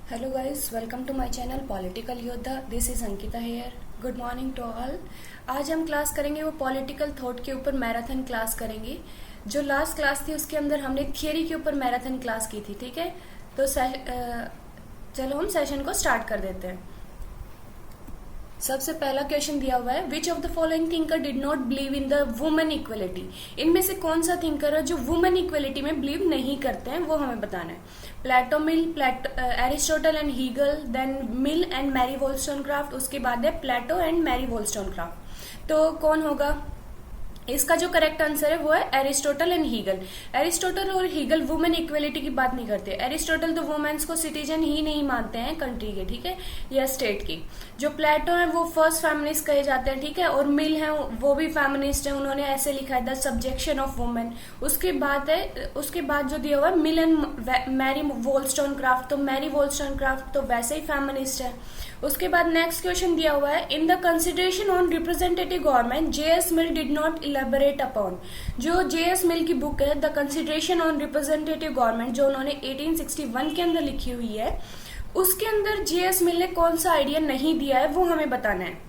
Hello guys, welcome to my channel political Yoddha. This is Ankita here. Good morning to all. आज हम class करेंगे वो political thought के ऊपर मैराथन क्लास करेंगे। जो लास्ट क्लास थी उसके अंदर हमने थियरी के ऊपर मैराथन क्लास की थी, ठीक है। तो चलो हम सेशन को स्टार्ट कर देते हैं। सबसे पहला क्वेश्चन दिया हुआ है, which of the following thinker did not believe in the women equality. इनमें से कौन सा थिंकर है जो वुमेन इक्वलिटी में बिलीव नहीं करते हैं, वो हमें बताना है। Plato, Mill, Aristotle and Hegel, then Mill and Mary Wollstonecraft, उसके बाद है प्लेटो एंड मैरी वोल्स्टोनक्राफ्ट। तो कौन होगा इसका? जो करेक्ट आंसर है वो है एरिस्टोटल एंड हीगल। एरिस्टोटल और हीगल वुमेन इक्वलिटी की बात नहीं करते। एरिस्टोटल तो वुमेन्स को सिटीजन ही नहीं मानते हैं कंट्री के, ठीक है, या स्टेट की। जो प्लेटो है वो फर्स्ट फेमिनिस्ट कहे जाते हैं, ठीक है, और मिल है वो भी फेमिनिस्ट है। उन्होंने ऐसे लिखा है द सब्जेक्शन ऑफ वुमेन। उसके बाद जो दिया हुआ है मिल एंड मैरी वोल्स्टोनक्राफ्ट, तो मैरी वोल्स्टोनक्राफ्ट तो वैसे ही फेमिनिस्ट है। उसके बाद नेक्स्ट क्वेश्चन दिया हुआ है, in the consideration on representative government J.S. Mill did not elaborate upon. जो J.S. मिल की बुक है the consideration on representative government, जो उन्होंने 1861 के अंदर लिखी हुई है, उसके अंदर J.S. मिल ने कौन सा आइडिया नहीं दिया है वो हमें बताना है।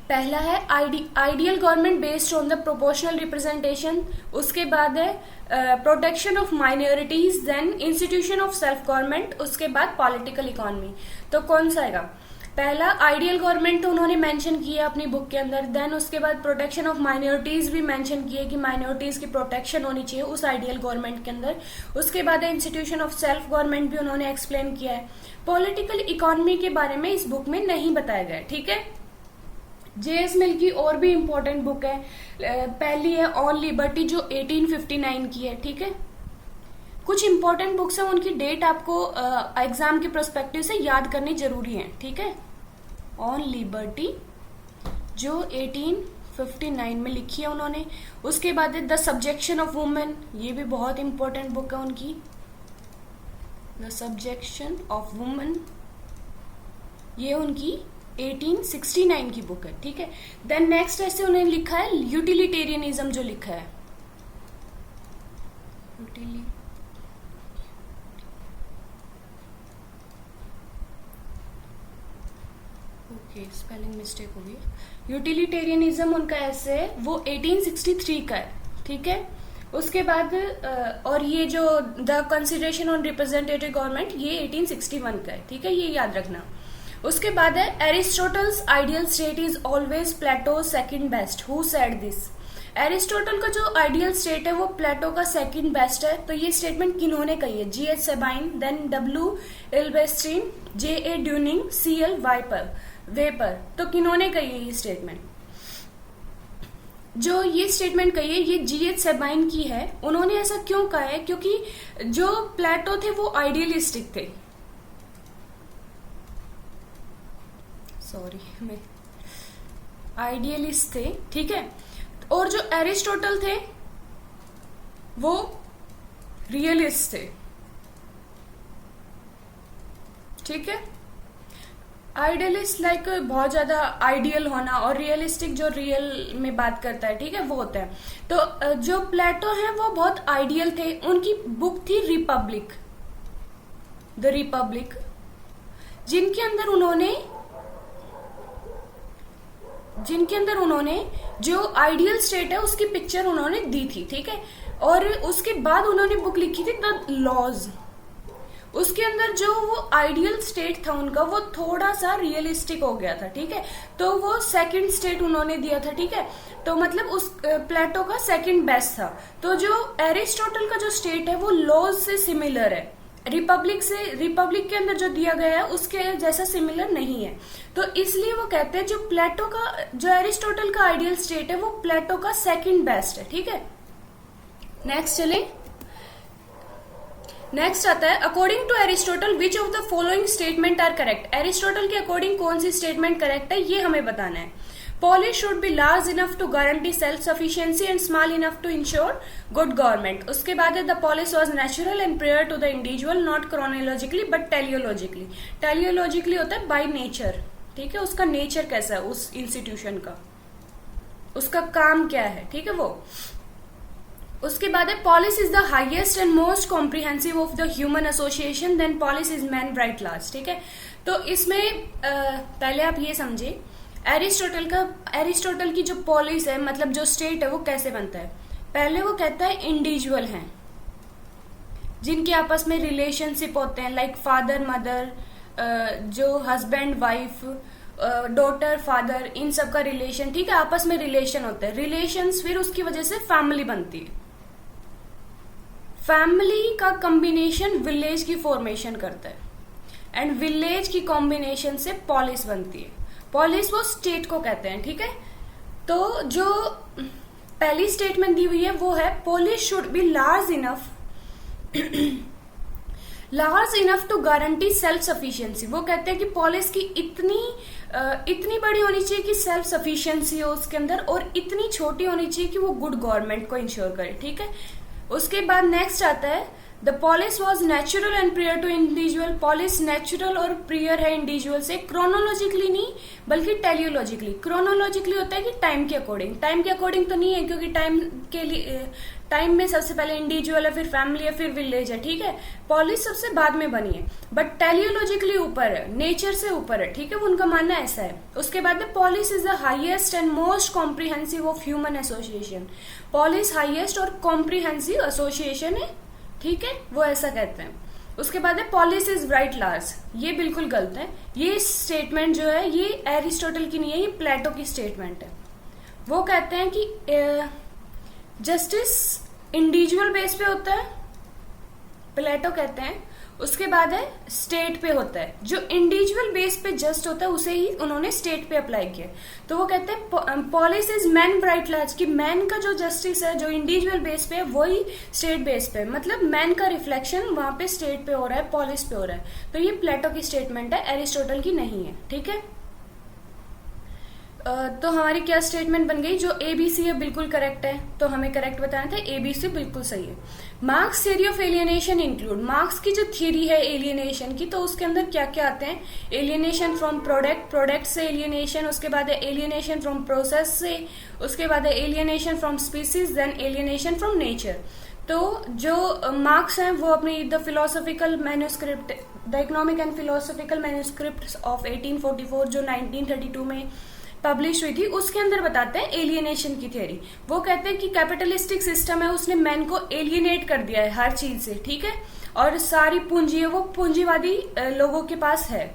पहला है ideal government based on the proportional representation. उसके बाद है protection of minorities, then institution of self government, उसके बाद पॉलिटिकल इकोनॉमी। तो कौन सा आएगा? पहला आइडियल गवर्नमेंट तो उन्होंने मेंशन किया अपनी बुक के अंदर, देन उसके बाद प्रोटेक्शन ऑफ माइनॉरिटीज भी मेंशन किए कि माइनॉरिटीज की प्रोटेक्शन होनी चाहिए उस आइडियल गवर्नमेंट के अंदर। उसके बाद इंस्टीट्यूशन ऑफ सेल्फ गवर्नमेंट भी उन्होंने एक्सप्लेन किया है। पॉलिटिकल इकोनॉमी के बारे में इस बुक में नहीं बताया गया, ठीक है। J.S. मिल की और भी इंपॉर्टेंट बुक है, पहली है ऑन लिबर्टी जो 1859 की है, ठीक है। कुछ इंपॉर्टेंट बुक्स हैं, उनकी डेट आपको एग्जाम के प्रोस्पेक्टिव से याद करनी जरूरी है, ठीक है। ऑन लिबर्टी जो 1859 में लिखी है उन्होंने। उसके बाद है द सब्जेक्शन ऑफ वुमेन, ये भी बहुत इंपॉर्टेंट बुक है उनकी, द सब्जेक्शन ऑफ वुमेन, ये उनकी 1869 की बुक है, ठीक है। देन नेक्स्ट ऐसे उन्होंने लिखा है यूटिलिटेरियनिज्म, जो लिखा है स्पेलिंग मिस्टेक हो गई। यूटिलिटेरियनिज्म उनका ऐसे है, वो 1863 का है, ठीक है। उसके बाद और ये जो the consideration on representative government, ये 1861 का है, ठीक है, ये याद रखना। उसके बाद है Aristotle's ideal state is always Plato second best, who said this. Aristotle का जो आइडियल स्टेट है वो प्लेटो का सेकंड बेस्ट है। तो ये स्टेटमेंट किन्होंने कही है? G.H. Sabine, then W. Ebenstein, J.A. Dunning, C.L. Wayper. तो किन्होंने कही है ये स्टेटमेंट? जो ये स्टेटमेंट कही है ये G.H. सेबाइन की है। उन्होंने ऐसा क्यों कहा है? क्योंकि जो प्लेटो थे वो आइडियलिस्टिक थे, मैं आइडियलिस्ट थे, ठीक है। और जो एरिस्टोटल थे वो रियलिस्ट थे, ठीक है। आइडियलिस्ट लाइक बहुत ज्यादा आइडियल होना, और रियलिस्टिक जो रियल में बात करता है, ठीक है, वो होता है। तो जो प्लेटो है वो बहुत आइडियल थे। उनकी बुक थी रिपब्लिक, द रिपब्लिक, जिनके अंदर उन्होंने जो आइडियल स्टेट है उसकी पिक्चर उन्होंने दी थी, ठीक है। और उसके बाद उन्होंने बुक लिखी थी द लॉज। उसके अंदर जो वो आइडियल स्टेट था उनका वो थोड़ा सा रियलिस्टिक हो गया था, ठीक है। तो वो सेकंड स्टेट उन्होंने दिया था, ठीक है। तो मतलब उस प्लेटो का सेकंड बेस्ट था। तो जो एरिस्टोटल का जो स्टेट है वो लॉज से सिमिलर है, रिपब्लिक के अंदर जो दिया गया है उसके जैसा सिमिलर नहीं है। तो इसलिए वो कहते हैं जो एरिस्टोटल का आइडियल स्टेट है वो प्लेटो का सेकंड बेस्ट है, ठीक है। नेक्स्ट आता है, according to Aristotle which of the following statement are correct. Aristotle के अकॉर्डिंग कौन सी स्टेटमेंट करेक्ट है ये हमें बताना है। Police should be large enough to guarantee self-sufficiency and small enough to ensure good government. उसके बाद है the police was natural and prior to the individual, not chronologically but teleologically. Teleologically होता है by nature, ठीक है, उसका nature कैसा है उस इंस्टीट्यूशन का, उसका काम क्या है, ठीक है वो। उसके बाद है polis is the highest and most comprehensive of the human association, then polis is man writ last. ठीक है, तो इसमें पहले आप ये समझे एरिस्टोटल की जो पॉलिस है, मतलब जो स्टेट है, वो कैसे बनता है। पहले वो कहता है इंडिविजुअल हैं जिनके आपस में रिलेशनशिप होते हैं, लाइक फादर मदर, जो हस्बैंड वाइफ, डॉटर फादर, इन सब का रिलेशन। ठीक है, आपस में रिलेशन होता है, रिलेशंस, फिर उसकी वजह से फैमिली बनती है। फैमिली का कॉम्बिनेशन विलेज की फॉर्मेशन करता है एंड विलेज की कॉम्बिनेशन से पॉलिस बनती है। पॉलिस वो स्टेट को कहते हैं। ठीक है, तो जो पहली स्टेटमेंट दी हुई है वो है polis should be large enough to guarantee self sufficiency. वो कहते हैं कि पॉलिस की इतनी बड़ी होनी चाहिए कि सेल्फ सफिशिएंसी हो उसके अंदर, और इतनी छोटी होनी चाहिए कि वो गुड गवर्नमेंट को इंश्योर करे। ठीक है, उसके बाद नेक्स्ट आता है the polis was natural and prior to individual. Polis natural और प्रियर है इंडिविजुअल से, क्रोनोलॉजिकली नहीं बल्कि टेलियोलॉजिकली। क्रोनोलॉजिकली होता है कि टाइम के अकॉर्डिंग तो नहीं है, क्योंकि टाइम में सबसे पहले इंडिविजुअल है, फिर फैमिली है, फिर विलेज है। ठीक है, पॉलिस सबसे बाद में बनी है, बट टेलियोलॉजिकली ऊपर है, नेचर से ऊपर है। ठीक है, वो उनका मानना ऐसा है। उसके बाद polis is the highest and most comprehensive of human association. Polis highest और कॉम्प्रिहेंसिव एसोसिएशन है। ठीक है, वो ऐसा कहते हैं। उसके बाद है पॉलिस इज राइट लार्ज। ये बिल्कुल गलत है। ये स्टेटमेंट जो है ये एरिस्टोटल की नहीं है, ये प्लेटो की स्टेटमेंट है। वो कहते हैं कि जस्टिस इंडिविजुअल बेस पे होता है, प्लेटो कहते हैं। उसके बाद है स्टेट पे होता है। जो इंडिविजुअल बेस पे जस्ट होता है उसे ही उन्होंने स्टेट पे अप्लाई किया। तो वो कहते हैं polis is man writ large, कि मैन का जो जस्टिस है जो इंडिविजुअल बेस पे है वही स्टेट बेस पे, मतलब मैन का रिफ्लेक्शन वहां पे स्टेट पे हो रहा है, पॉलिस पे हो रहा है। तो ये प्लेटो की स्टेटमेंट है, एरिस्टोटल की नहीं है। ठीक है, तो हमारी क्या स्टेटमेंट बन गई, जो ABC है बिल्कुल करेक्ट है, तो हमें करेक्ट बताना था, ABC बिल्कुल सही है। Marks theory of alienation include, marks की जो थ्योरी है एलियनेशन की, तो उसके अंदर क्या क्या आते हैं, एलियनेशन फ्रॉम प्रोडक्ट से एलियनेशन, उसके बाद है एलियनेशन फ्रॉम प्रोसेस से, उसके बाद है alienation from species, then alienation from nature. तो जो मार्क्स हैं वो अपनी the philosophical manuscript, the economic and philosophical manuscript of 1844 जो 1932 में पब्लिश हुई थी, उसके अंदर बताते हैं एलियनेशन की थ्योरी। वो कहते हैं कि कैपिटलिस्टिक सिस्टम है, उसने मैन को एलियनेट कर दिया है हर चीज से। ठीक है, और सारी पूंजी है वो पूंजीवादी लोगों के पास है।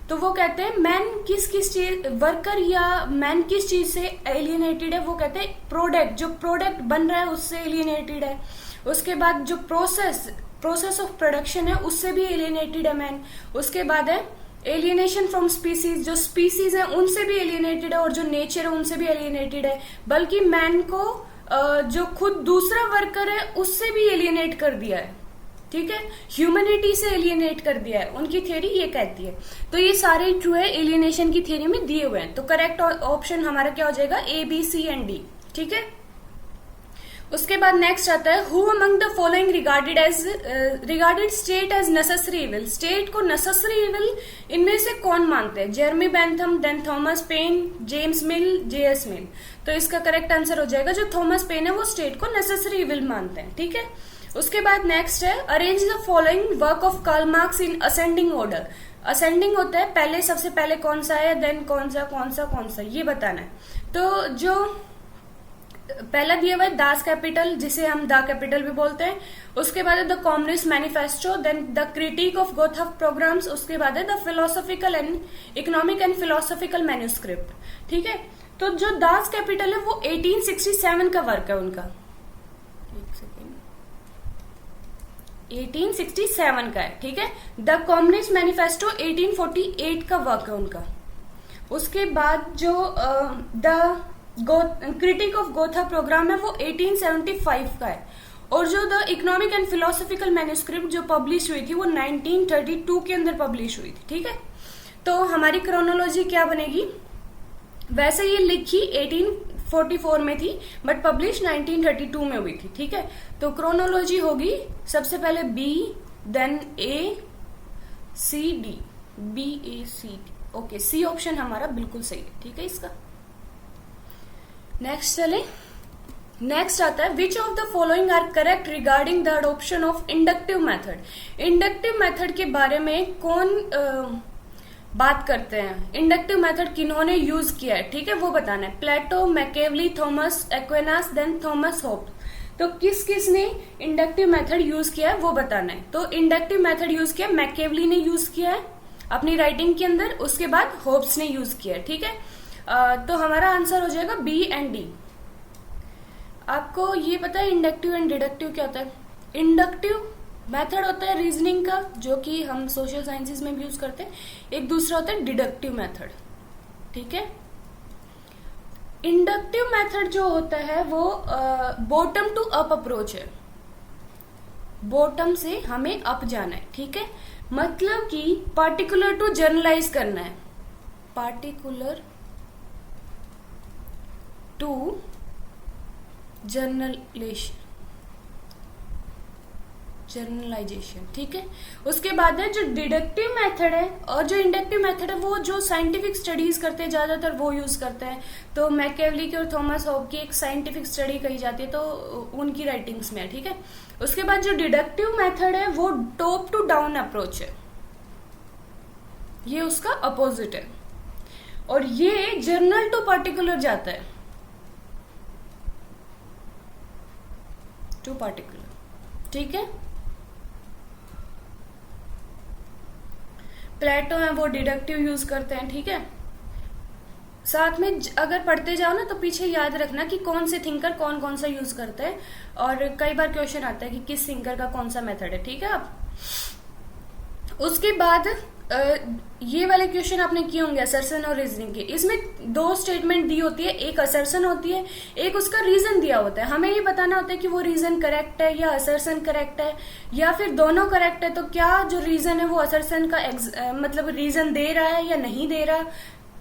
तो वो कहते हैं मैन किस चीज, वर्कर या मैन किस चीज से एलियनेटेड है, वो कहते हैं प्रोडक्ट, जो प्रोडक्ट बन रहा है उससे एलियनेटेड है। उसके बाद जो प्रोसेस ऑफ प्रोडक्शन है उससे भी एलियनेटेड है मैन। उसके बाद है एलियनेशन फ्रॉम स्पीसीज, जो स्पीसीज है उनसे भी एलियनेटेड है, और जो नेचर है उनसे भी एलियनेटेड है। बल्कि मैन को जो खुद दूसरा वर्कर है उससे भी एलियनेट कर दिया है। ठीक है, ह्यूमैनिटी से एलियनेट कर दिया है, उनकी थ्योरी ये कहती है। तो ये सारे जो है एलियनेशन की थ्योरी में दिए हुए हैं। तो करेक्ट ऑप्शन हमारा क्या हो जाएगा, A, B, C, and D। ठीक है, उसके बाद नेक्स्ट आता है who among the following regarded state as necessary evil. State को नेसेसरी इविल इनमें से कौन मानते हैं, Jeremy Bentham, then Thomas Paine, James Mill, J.S. Mill. तो इसका करेक्ट आंसर हो जाएगा जो थॉमस पेन है वो स्टेट को नेसेसरी इविल मानते हैं। ठीक है, उसके बाद नेक्स्ट है arrange the following work of Karl Marx in ascending order. Ascending होता है पहले, सबसे पहले कौन सा है, देन कौन सा ये बताना है। तो जो पहला दिया हुआ है दास कैपिटल, जिसे हम द कैपिटल भी बोलते हैं। उसके बाद है the Communist Manifesto, then the critique of Gotha programmes, उसके बाद है the philosophical and economic and philosophical manuscript. ठीक है, तो जो दास कैपिटल है वो 1867 का वर्क है उनका, 1867 का है। ठीक है, द कम्युनिस्ट मैनिफेस्टो 1848 का वर्क है उनका। उसके बाद जो the critique of Gotha programme है वो 1875 का है, और जो the economic and philosophical manuscript जो पब्लिश हुई थी वो 1932 के अंदर पब्लिश हुई थी। ठीक है, तो हमारी क्रोनोलॉजी क्या बनेगी, वैसे ये लिखी 1844 में थी बट पब्लिश 1932 में हुई थी। ठीक है, तो क्रोनोलॉजी होगी सबसे पहले B, then A, C, D, B, A, C, D। Okay, C option हमारा बिल्कुल सही है। ठीक है, इसका नेक्स्ट चले नेक्स्ट आता है which of the following are correct regarding the adoption of inductive method. Inductive method के बारे में कौन बात करते हैं, इंडक्टिव मेथड किन्होंने यूज किया है, ठीक है, वो बताना है। Plato, Machiavelli, Thomas Aquinas, then Thomas Hobbes. तो किस किस ने इंडक्टिव मेथड यूज किया है वो बताना है। तो इंडक्टिव मेथड यूज किया मैकेवली ने यूज किया है अपनी राइटिंग के अंदर, उसके बाद होब्स ने यूज किया है, ठीक है। तो हमारा आंसर हो जाएगा बी एंड डी। आपको ये पता है इंडक्टिव एंड डिडक्टिव क्या होता है? इंडक्टिव मेथड होता है रीजनिंग का, जो कि हम सोशल साइंसेज में भी यूज करते हैं। एक दूसरा होता है डिडक्टिव मेथड, ठीक है। इंडक्टिव मेथड जो होता है वो बॉटम टू अप अप्रोच है, बॉटम से हमें अप जाना है, ठीक है। मतलब कि पार्टिकुलर टू जनरलाइज करना है, पार्टिकुलर टू जर्नलाइजेशन, ठीक है। उसके बाद है जो डिडक्टिव मेथड है और जो इंडक्टिव मेथड है वो जो साइंटिफिक स्टडीज करते हैं ज्यादातर वो यूज करते हैं। तो मैकेवली की और थॉमस होब की एक साइंटिफिक स्टडी कही जाती है, तो उनकी राइटिंग्स में है, ठीक है। उसके बाद जो डिडक्टिव मेथड है वो टॉप टू डाउन अप्रोच है, ये उसका अपोजिट है, और ये जर्नल टू पार्टिकुलर जाता है, टू पार्टिकुलर, ठीक है। प्लेटो है वो डिडक्टिव यूज करते हैं, ठीक है। साथ में अगर पढ़ते जाओ ना तो पीछे याद रखना कि कौन से थिंकर कौन कौन सा यूज करते हैं, और कई बार क्वेश्चन आता है कि किस थिंकर का कौन सा मेथड है, ठीक है। आप उसके बाद ये वाले क्वेश्चन आपने किए होंगे असर्शन और रीजनिंग के। इसमें दो स्टेटमेंट दी होती है, एक असर्शन होती है, एक उसका रीजन दिया होता है। हमें ये बताना होता है कि वो रीजन करेक्ट है या असर्शन करेक्ट है, या फिर दोनों करेक्ट है। तो क्या जो रीजन है वो असर्शन का मतलब रीजन दे रहा है या नहीं दे रहा,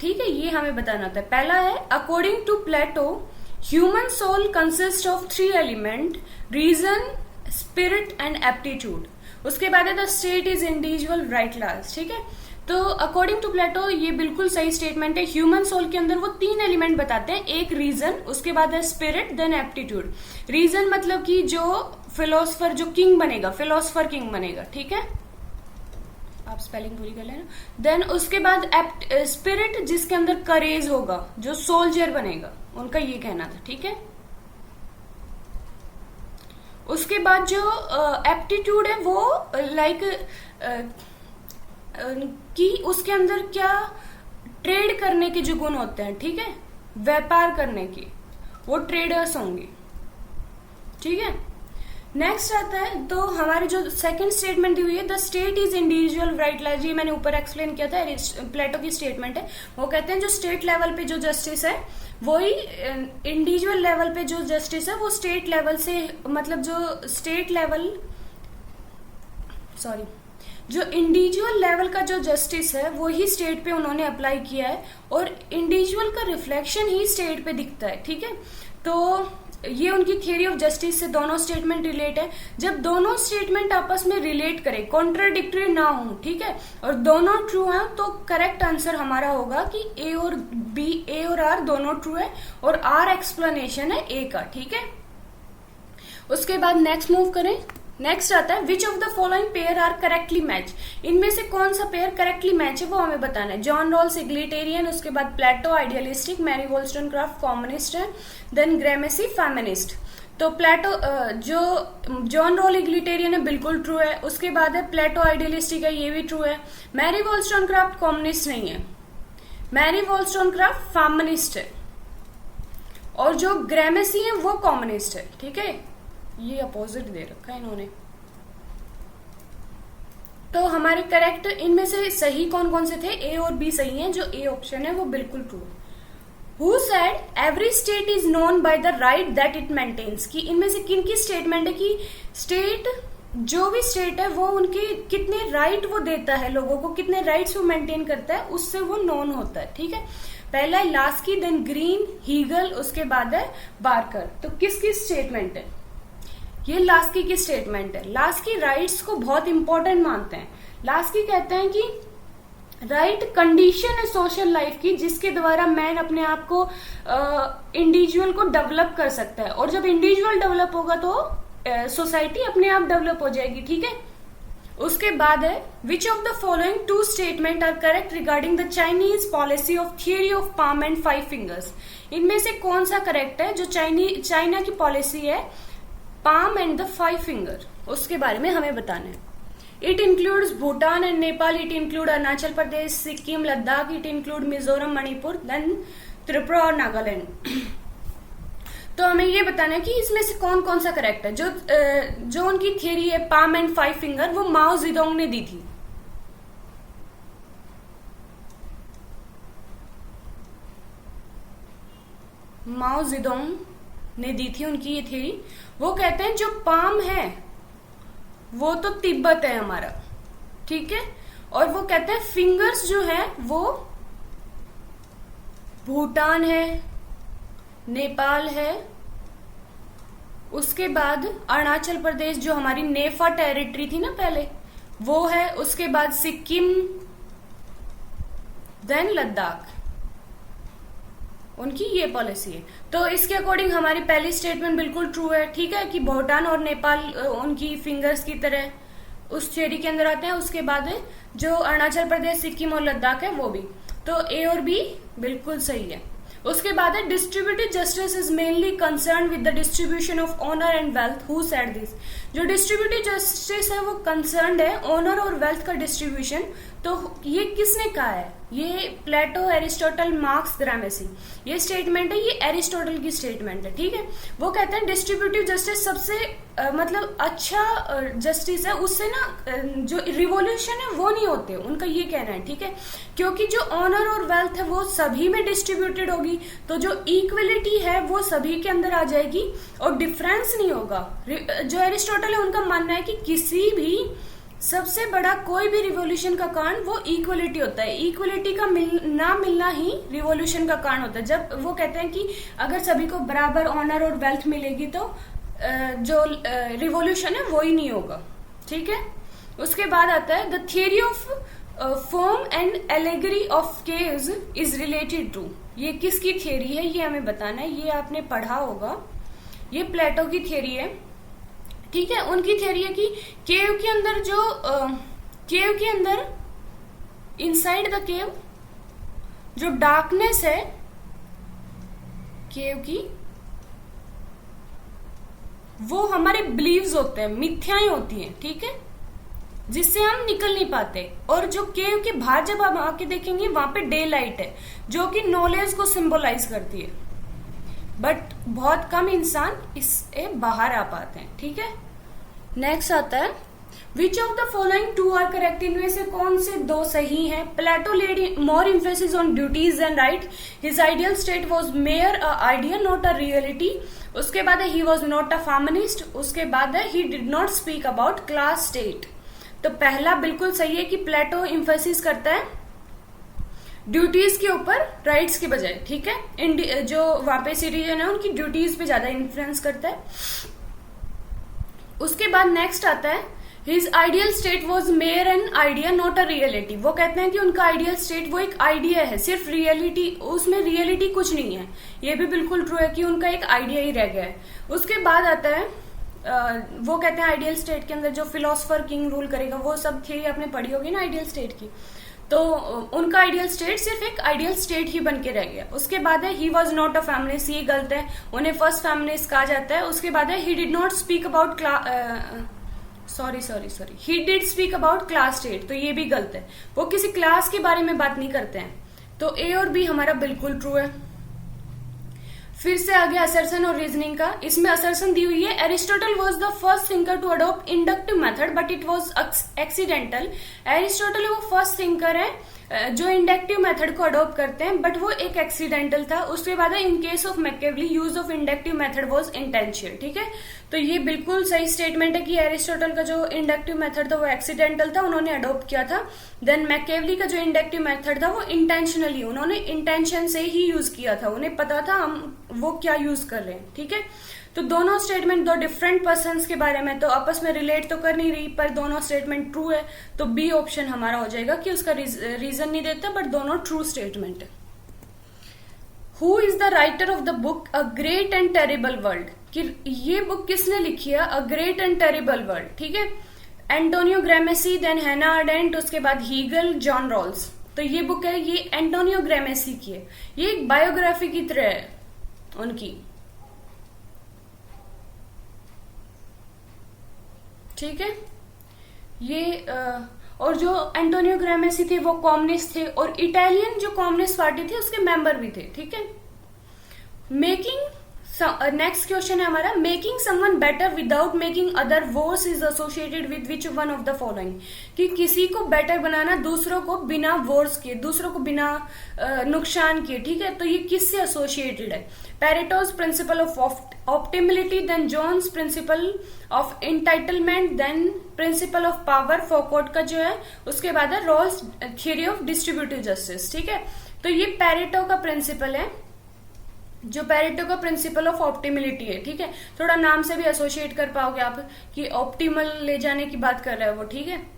ठीक है, ये हमें बताना होता है। पहला है according to Plato human soul consist of 3 element, reason, spirit and aptitude. उसके बाद है the state is individual writ last, ठीक है। तो अकॉर्डिंग टू प्लेटो ये बिल्कुल सही स्टेटमेंट है। ह्यूमन सोल के अंदर वो 3 एलिमेंट बताते हैं, एक रीजन, उसके बाद है स्पिरिट, देन एप्टीट्यूड। रीजन मतलब कि जो फिलोसफर जो किंग बनेगा, फिलोसफर किंग बनेगा, ठीक है, आप स्पेलिंग पूरी कर लेना। देन उसके बाद स्पिरिट जिसके अंदर करेज होगा, जो सोल्जर बनेगा, उनका ये कहना था, ठीक है। उसके बाद जो एप्टीट्यूड है वो लाइक कि उसके अंदर क्या ट्रेड करने के जो गुण होते हैं, ठीक है, व्यापार करने की, वो ट्रेडर्स होंगे, ठीक है। नेक्स्ट आता है तो हमारी जो सेकंड स्टेटमेंट दी हुई है the state is individual writ last, ये मैंने ऊपर एक्सप्लेन किया था, प्लेटो की स्टेटमेंट है। वो कहते हैं जो स्टेट लेवल पे जो जस्टिस है वही इंडिविजुअल लेवल पे जो जस्टिस है वो स्टेट लेवल से, मतलब जो स्टेट लेवल जो इंडिविजुअल लेवल का जो जस्टिस है वो ही स्टेट पे उन्होंने अप्लाई किया है, और इंडिविजुअल का रिफ्लेक्शन ही स्टेट पे दिखता है, ठीक है। तो ये उनकी थियरी ऑफ जस्टिस से दोनों स्टेटमेंट रिलेट है। जब दोनों स्टेटमेंट आपस में रिलेट करें, कॉन्ट्राडिक्टरी ना हो, ठीक है, और दोनों ट्रू हैं, तो करेक्ट आंसर हमारा होगा कि ए और बी, ए और आर दोनों ट्रू है, और आर एक्सप्लेनेशन है ए का, ठीक है। उसके बाद नेक्स्ट मूव करें। नेक्स्ट आता है which of the following pair are correctly match, इनमें से कौन सा पेयर करेक्टली मैच है वो हमें बताना है। जॉन रॉल्स इग्लिटेरियन, उसके बाद प्लेटो आइडियलिस्टिक, मैरी वॉलस्टोनक्राफ्ट कॉम्युनिस्ट है, देन ग्रेमेसी फेमिनिस्ट। तो प्लेटो जो जॉन रॉल इग्लिटेरियन है बिल्कुल ट्रू है, उसके बाद है प्लेटो आइडियलिस्टिक है, ये भी ट्रू है। मैरी वॉलस्टोनक्राफ्ट कॉम्युनिस्ट नहीं है, मैरी वॉलस्टोनक्राफ्ट फेमिनिस्ट है, और जो ग्रेमेसी है वो कॉम्युनिस्ट है, ठीक है। ये अपोजिट दे रखा है इन्होंने। तो हमारे करेक्ट इनमें से सही कौन कौन से थे, ए और बी सही हैं, जो ए ऑप्शन है वो बिल्कुल ट्रू है। Who said every state is known by the right that it maintains, कि इनमें से किन की स्टेटमेंट है कि स्टेट, जो भी स्टेट है वो उनके कितने राइट वो देता है, लोगों को कितने राइट्स वो मेंटेन करता है, उससे वो नोन होता है, ठीक है। पहला है लास्की, देन ग्रीन, हीगल, उसके बाद है बार्कर। तो किसकी स्टेटमेंट है ये? लास्की की स्टेटमेंट है। लास्की राइट्स को बहुत इंपॉर्टेंट मानते हैं। लास्की कहते हैं कि राइट कंडीशन है सोशल लाइफ की, जिसके द्वारा मैन अपने आप को इंडिविजुअल को डेवलप कर सकता है, और जब इंडिविजुअल डेवलप होगा तो सोसाइटी अपने आप डेवलप हो जाएगी। ठीक है, उसके बाद है which of the following two statement are correct regarding the Chinese policy of theory of palm and 5 fingers. इनमें से कौन सा करेक्ट है जो चाइना की पॉलिसी है पाम एंड द 5 फिंगर, उसके बारे में हमें बताना है। It includes Bhutan and Nepal, it include Arunachal Pradesh, Sikkim, Ladakh, it include Mizoram, Manipur, then Tripura और नागालैंड। तो हमें ये बताना है कि इसमें से कौन कौन सा करेक्ट है। जो उनकी थियरी है पाम एंड 5 फिंगर, वो माओ जेडोंग ने दी थी। माओ जेडोंग ने दी थी उनकी ये थियरी। वो कहते हैं जो पाम है वो तो तिब्बत है हमारा, ठीक है, और वो कहते हैं फिंगर्स जो है वो भूटान है, नेपाल है, उसके बाद अरुणाचल प्रदेश जो हमारी नेफा टेरिटरी थी ना पहले, वो है, उसके बाद सिक्किम, देन लद्दाख। उनकी ये पॉलिसी है। तो इसके अकॉर्डिंग हमारी पहली स्टेटमेंट बिल्कुल ट्रू है। ठीक है, कि भूटान और नेपाल उनकी फिंगर्स की तरह उस थ्योरी के अंदर आते हैं। उसके बाद है जो अरुणाचल प्रदेश, सिक्किम और लद्दाख है वो भी। तो ए और बी बिल्कुल सही है। उसके बाद है distributive justice is mainly concern with the distribution of honour and wealth. Who said this? जो डिस्ट्रीब्यूटिव जस्टिस है वो कंसर्न है ऑनर और वेल्थ का डिस्ट्रीब्यूशन। तो ये किसने कहा है? ये प्लेटो, एरिस्टोटल, मार्क्स, ग्रामेसी। ये स्टेटमेंट है, ये एरिस्टोटल की स्टेटमेंट है। ठीक है, वो कहते हैं डिस्ट्रीब्यूटिव जस्टिस सबसे मतलब अच्छा जस्टिस है, उससे ना जो रिवॉल्यूशन है वो नहीं होते, उनका ये कहना है। ठीक है, क्योंकि जो ऑनर और वेल्थ है वो सभी में डिस्ट्रीब्यूटेड होगी, तो जो इक्वलिटी है वो सभी के अंदर आ जाएगी और डिफरेंस नहीं होगा। जो एरिस्टोटल है उनका मानना है कि किसी भी सबसे बड़ा कोई भी रिवॉल्यूशन का कारण वो इक्वलिटी होता है। इक्वलिटी का ना मिलना ही रिवॉल्यूशन का कारण होता है। जब वो कहते हैं कि अगर सभी को बराबर ऑनर और वेल्थ मिलेगी तो जो रिवॉल्यूशन है वो ही नहीं होगा। ठीक है, उसके बाद आता है the theory of form and allegory of caves is related to. ये किसकी थियरी है ये हमें बताना है। ये आपने पढ़ा होगा, ये प्लेटो की थियरी है। ठीक है, उनकी थियरी है कि केव के अंदर केव के अंदर इनसाइड द केव जो डार्कनेस है केव की, वो हमारे बिलीव्स होते हैं, मिथ्याएं होती हैं। ठीक है, जिससे हम निकल नहीं पाते। और जो केव के बाहर जब आप आके देखेंगे वहां पे डे लाइट है जो कि नॉलेज को सिंबलाइज करती है, बट बहुत कम इंसान इससे बाहर आ पाते हैं। ठीक है, नेक्स्ट आता है which of the following two are correct. इनमें से कौन से दो सही हैं? Plato laid more emphasis on duties and right. His ideal state was mere a idea not a reality. उसके बाद है he was not a feminist. उसके बाद है he did not speak about class state. तो पहला बिल्कुल सही है कि प्लेटो इम्फेसिस करता है ड्यूटीज के ऊपर राइट्स के बजाय। ठीक है, जो वहां पे सिटीजन है उनकी ड्यूटीज पे ज्यादा इन्फ्लुएंस करता है। उसके बाद नेक्स्ट आता है his ideal state was mayor an idea not a reality. वो कहते हैं कि उनका आइडियल स्टेट वो एक आइडिया है, सिर्फ रियलिटी, उसमें रियलिटी कुछ नहीं है। ये भी बिल्कुल ट्रू है कि उनका एक आइडिया ही रह गया है। उसके बाद आता है वो कहते हैं आइडियल स्टेट के अंदर जो फिलोसफर किंग रूल करेगा, वो सब थियरी आपने पढ़ी होगी ना आइडियल स्टेट की। तो उनका आइडियल स्टेट सिर्फ एक आइडियल स्टेट ही बन के रह गया। उसके बाद है he was not a feminist. ये गलत है, उन्हें फर्स्ट फेमिनिस्ट कहा जाता है। उसके बाद है he did not speak about sorry he did speak about class state. तो ये भी गलत है, वो किसी क्लास के बारे में बात नहीं करते हैं। तो ए और बी हमारा बिल्कुल ट्रू है। फिर से आगे असर्शन और रीजनिंग का। इसमें असर्शन दी हुई है Aristotle was the first thinker to adopt inductive method but it was accidental. Aristotle वो फर्स्ट थिंकर है जो इंडक्टिव मेथड को अडॉप्ट करते हैं, बट वो एक एक्सीडेंटल था। उसके बाद in case of Machiavelli use of inductive method was intentional. ठीक है, तो ये बिल्कुल सही स्टेटमेंट है कि एरिस्टोटल का जो इंडक्टिव मेथड था वो एक्सीडेंटल था, उन्होंने अडॉप्ट किया था। देन मैकेवली का जो इंडक्टिव मेथड था वो इंटेंशनली, उन्होंने इंटेंशन से ही यूज किया था, उन्हें पता था हम वो क्या यूज कर रहे हैं। ठीक है, तो दोनों स्टेटमेंट दो डिफरेंट पर्सन्स के बारे में, तो आपस में रिलेट तो कर नहीं रही, पर दोनों स्टेटमेंट ट्रू है, तो बी ऑप्शन हमारा हो जाएगा कि उसका रीजन नहीं देता बट दोनों ट्रू स्टेटमेंट है। Who is the writer of the book a great and terrible world, कि ये बुक किसने लिखी है, a great and terrible world, ठीक है। एंटोनियो ग्रामेसी, देन हैना अरेंट, उसके बाद हीगल, जॉन रॉल्स। तो ये बुक है, ये एंटोनियो ग्रामेसी की है, ये एक बायोग्राफी की तरह है उनकी, ठीक है। ये और जो एंटोनियो ग्रामेसी थे वो कम्युनिस्ट थे और इटालियन जो कम्युनिस्ट पार्टी थी उसके मेंबर भी थे, ठीक है। मेकिंग नेक्स्ट क्वेश्चन है हमारा, making someone better without making other worse is associated with which one of the following, कि किसी को बेटर बनाना दूसरों को बिना वर्स किए, दूसरों को बिना नुकसान किए, ठीक है। तो ये किससे एसोसिएटेड है, Pareto's principle of optimality, then Jones principle of entitlement, then principle of power, Foucault का जो है, उसके बाद है Rawls theory of distributive justice, ठीक है। तो ये पैरेटो का प्रिंसिपल है, जो पैरेटो का प्रिंसिपल ऑफ ऑप्टिमिलिटी है, ठीक है। थोड़ा नाम से भी एसोसिएट कर पाओगे आप कि ऑप्टिमल ले जाने की बात कर रहा है वो, ठीक है।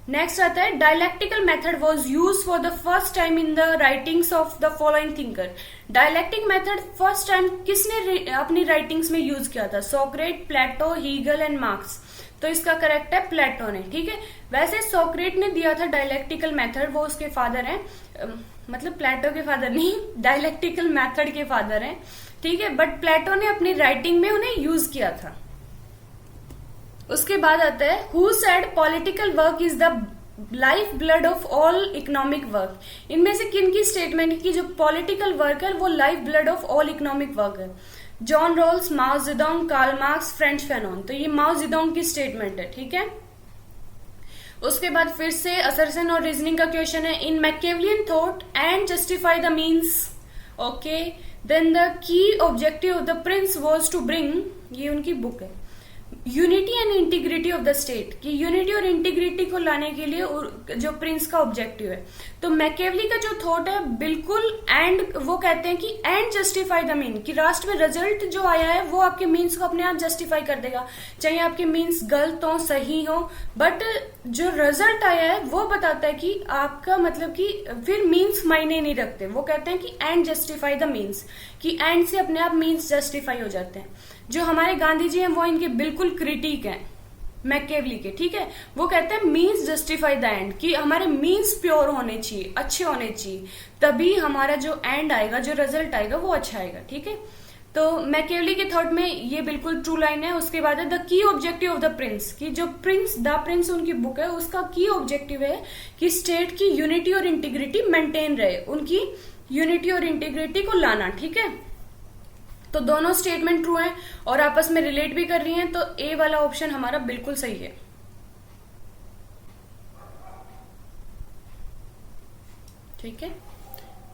नेक्स्ट आता है, dialectical method was use for the first time in the writings of the following thinker. Dialectic method first time किसने अपनी राइटिंग्स में यूज किया था, सोक्रेट, प्लेटो, हीगल एंड मार्क्स। तो इसका करेक्ट है प्लेटो ने, ठीक है। वैसे सोक्रेट ने दिया था डायलैक्टिकल मेथड, वो उसके फादर हैं, मतलब प्लेटो के फादर नहीं, डायलैक्टिकल मेथड के फादर हैं, ठीक है। बट प्लेटो ने अपनी राइटिंग में उन्हें यूज किया था। उसके बाद आता है, who said political work is the life blood of all economic work. इनमें से किन की स्टेटमेंट की जो पॉलिटिकल वर्क है वो life blood of all economic work है, John Rawls, Mao Zedong, Karl Marx, Frantz Fanon. तो ये माओ जेडोंग की स्टेटमेंट है, ठीक है। उसके बाद फिर से असर्शन और रीजनिंग का क्वेश्चन है, in Machiavellian thought end justify the means, okay, then the key objective of the prince was to bring, ये उनकी बुक है, unity and integrity of the state, कि यूनिटी और इंटीग्रिटी को लाने के लिए जो प्रिंस का ऑब्जेक्टिव है। तो मैकेवली का जो थॉट है बिल्कुल एंड, वो कहते हैं कि एंड जस्टिफाई द मीन, कि लास्ट में रिजल्ट जो आया है वो आपके मीन्स को अपने आप जस्टिफाई कर देगा, चाहे आपके मीन्स गलत हो सही हो, बट जो रिजल्ट आया है वो बताता है कि आपका मतलब कि फिर मीन्स मायने नहीं रखते। वो कहते हैं कि एंड जस्टिफाई द मीन्स, कि एंड से अपने आप मीन्स जस्टिफाई हो जाते हैं। जो हमारे गांधी जी हैं वो इनके बिल्कुल क्रिटिक हैं मैकेवली के, ठीक है। वो कहते हैं मीन्स जस्टिफाई द एंड, कि हमारे मीन्स प्योर होने चाहिए, अच्छे होने चाहिए, तभी हमारा जो एंड आएगा, जो रिजल्ट आएगा वो अच्छा आएगा, ठीक है। तो मैकेवली के थॉट में ये बिल्कुल ट्रू लाइन है। उसके बाद है the key objective of the Prince, कि जो प्रिंस द प्रिंस उनकी बुक है उसका की ऑब्जेक्टिव है कि स्टेट की यूनिटी और इंटीग्रिटी मेंटेन रहे, उनकी यूनिटी और इंटीग्रिटी को लाना, ठीक है। तो दोनों स्टेटमेंट ट्रू हैं और आपस में रिलेट भी कर रही हैं, तो ए वाला ऑप्शन हमारा बिल्कुल सही है, ठीक है।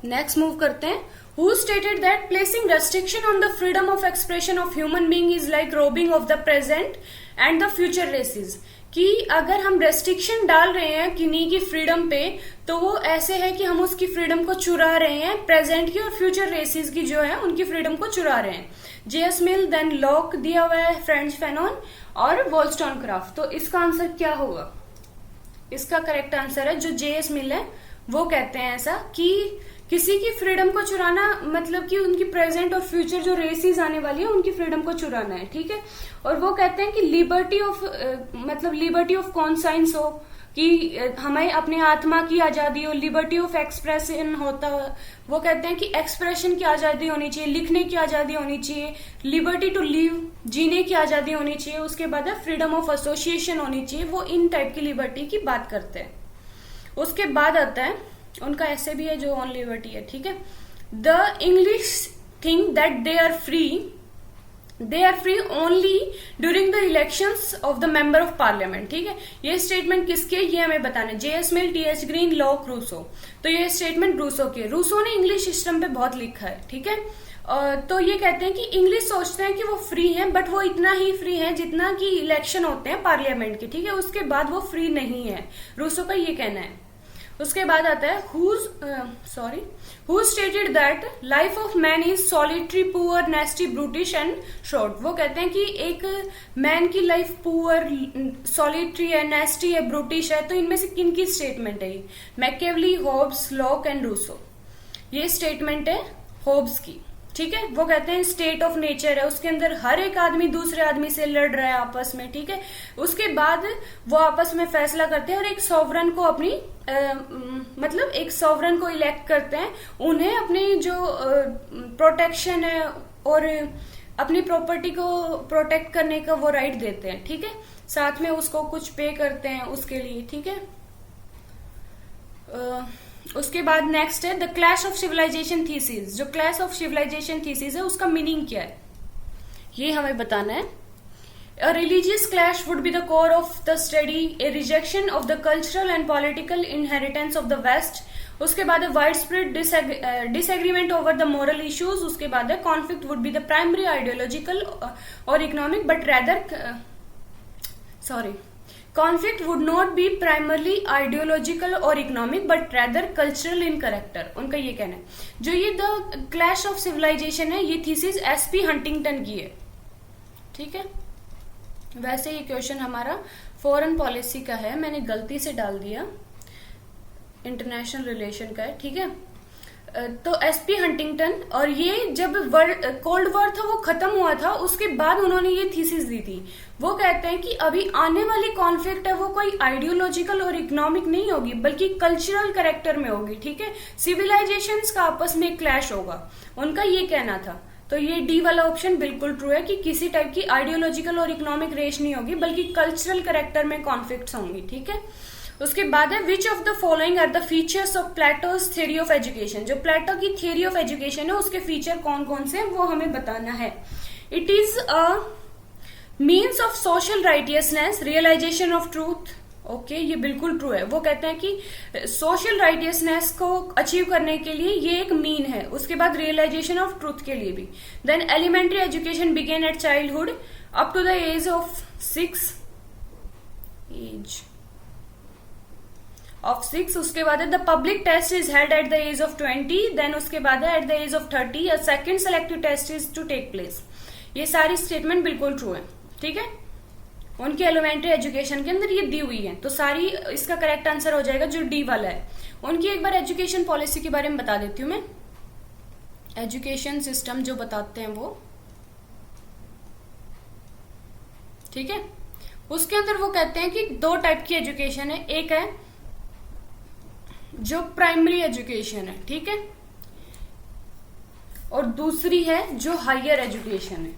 नेक्स्ट मूव करते हैं, who stated that placing restriction on the freedom of expression of human being is like robbing of the present and the future races, कि अगर हम रेस्ट्रिक्शन डाल रहे हैं किन्हीं की फ्रीडम पे तो वो ऐसे है कि हम उसकी फ्रीडम को चुरा रहे हैं, प्रेजेंट की और फ्यूचर रेसेस की जो है उनकी फ्रीडम को चुरा रहे हैं। जेएस मिल, देन लॉक दिया हुआ है, फ्रेंच फैनॉन और वॉलस्टोनक्राफ्ट। तो इसका आंसर क्या होगा, इसका करेक्ट आंसर है जो जेएस मिल है वो कहते हैं ऐसा, कि किसी की फ्रीडम को चुराना मतलब कि उनकी प्रेजेंट और फ्यूचर जो रेसेस आने वाली है उनकी फ्रीडम को चुराना है, ठीक है। और वो कहते हैं कि लिबर्टी ऑफ मतलब लिबर्टी ऑफ कॉन्साइंस हो, कि हमें अपने आत्मा की आजादी हो, लिबर्टी ऑफ एक्सप्रेशन होता है। वो कहते हैं कि एक्सप्रेशन की आजादी होनी चाहिए, लिखने की आजादी होनी चाहिए, लिबर्टी टू लिव, जीने की आजादी होनी चाहिए। उसके बाद है फ्रीडम ऑफ एसोसिएशन होनी चाहिए, वो इन टाइप की लिबर्टी की बात करते हैं। उसके बाद आता है उनका ऐसे भी है जो ऑन लिबर्टी है, ठीक है। The English think that they are free only during the elections of the member of parliament, ठीक है। ये स्टेटमेंट किसके, ये हमें बताना है, J S Mill, T H Green, Locke, Rousseau. तो ये स्टेटमेंट रूसो की है। रूसो ने इंग्लिश सिस्टम पे बहुत लिखा है, ठीक है। तो ये कहते हैं कि इंग्लिश सोचते हैं कि वो फ्री हैं, बट वो इतना ही फ्री हैं जितना कि इलेक्शन होते हैं पार्लियामेंट के, ठीक है। उसके बाद वो फ्री नहीं है, रूसो का ये कहना है। उसके बाद आता है who stated that life of man is solitary poor नेस्टी brutish and short. वो कहते हैं कि एक मैन की लाइफ पुअर सॉलिटरी है, नेस्टी है, ब्रूटिश है। तो इनमें से किन की स्टेटमेंट है ये? Machiavelli, Hobbes, Locke and Rousseau. ये स्टेटमेंट है होब्स की, ठीक है। वो कहते हैं स्टेट ऑफ नेचर है, उसके अंदर हर एक आदमी दूसरे आदमी से लड़ रहा है आपस में, ठीक है। उसके बाद वो आपस में फैसला करते हैं और एक सॉवरन को अपनी मतलब एक सॉवरन को इलेक्ट करते हैं। उन्हें अपनी जो प्रोटेक्शन है और अपनी प्रॉपर्टी को प्रोटेक्ट करने का वो राइट देते हैं, ठीक है। साथ में उसको कुछ पे करते हैं उसके लिए, ठीक है। उसके बाद नेक्स्ट है the clash of civilization thesis. जो क्लैश ऑफ सिविलाइजेशन थीसिस है उसका मीनिंग क्या है ये हमें बताना है। A religious clash would be the core of the study, a rejection of the cultural and political inheritance of the West. उसके बाद है widespread disagreement over the moral issues. उसके बाद है conflict would be the primary ideological or economic, but rather conflict would not be primarily ideological or economic, but rather cultural in character. उनका ये कहना है। जो ये द क्लैश ऑफ सिविलाइजेशन है ये थीसिस एसपी हंटिंगटन की है, ठीक है। वैसे ये क्वेश्चन हमारा फॉरेन पॉलिसी का है, मैंने गलती से डाल दिया, इंटरनेशनल रिलेशन का है, ठीक है। तो एसपी हंटिंगटन, और ये जब कोल्ड वॉर था वो खत्म हुआ था उसके बाद उन्होंने ये थीसिस दी थी। वो कहते हैं कि अभी आने वाली कॉन्फ्लिक्ट है वो कोई आइडियोलॉजिकल और इकोनॉमिक नहीं होगी बल्कि कल्चरल कैरेक्टर में होगी, ठीक है। सिविलाइजेशंस का आपस में क्लैश होगा, उनका ये कहना था। तो ये डी वाला ऑप्शन बिल्कुल ट्रू है कि किसी टाइप की आइडियोलॉजिकल और इकोनॉमिक रेश नहीं होगी बल्कि कल्चरल कैरेक्टर में कॉन्फ्लिक्ट्स होंगी, ठीक है। उसके बाद है which of the following are the features of Plato's theory of education. जो प्लेटो की थ्योरी ऑफ एजुकेशन है उसके फीचर कौन कौन से हैं वो हमें बताना है। It is a means of social righteousness, realization of truth. Okay, ये बिल्कुल ट्रू है। वो कहते हैं कि सोशल राइटियसनेस को अचीव करने के लिए ये एक मीन है। उसके बाद रियलाइजेशन ऑफ ट्रूथ के लिए भी। Then elementary education begin at childhood up to the age of 6। उसके बाद है the public test is held at the age of 20। Then उसके बाद है at the age of 30 a second selective test is to take place. ये सारी statement बिल्कुल true है, ठीक है। उनके एलिमेंट्री एजुकेशन के अंदर ये दी हुई है, तो सारी इसका करेक्ट आंसर हो जाएगा जो डी वाला है। उनकी एक बार एजुकेशन पॉलिसी के बारे में बता देती हूं मैं। एजुकेशन सिस्टम जो बताते हैं वो, ठीक है। उसके अंदर वो कहते हैं कि दो टाइप की एजुकेशन है। एक है जो प्राइमरी एजुकेशन है, ठीक है, और दूसरी है जो हायर एजुकेशन है,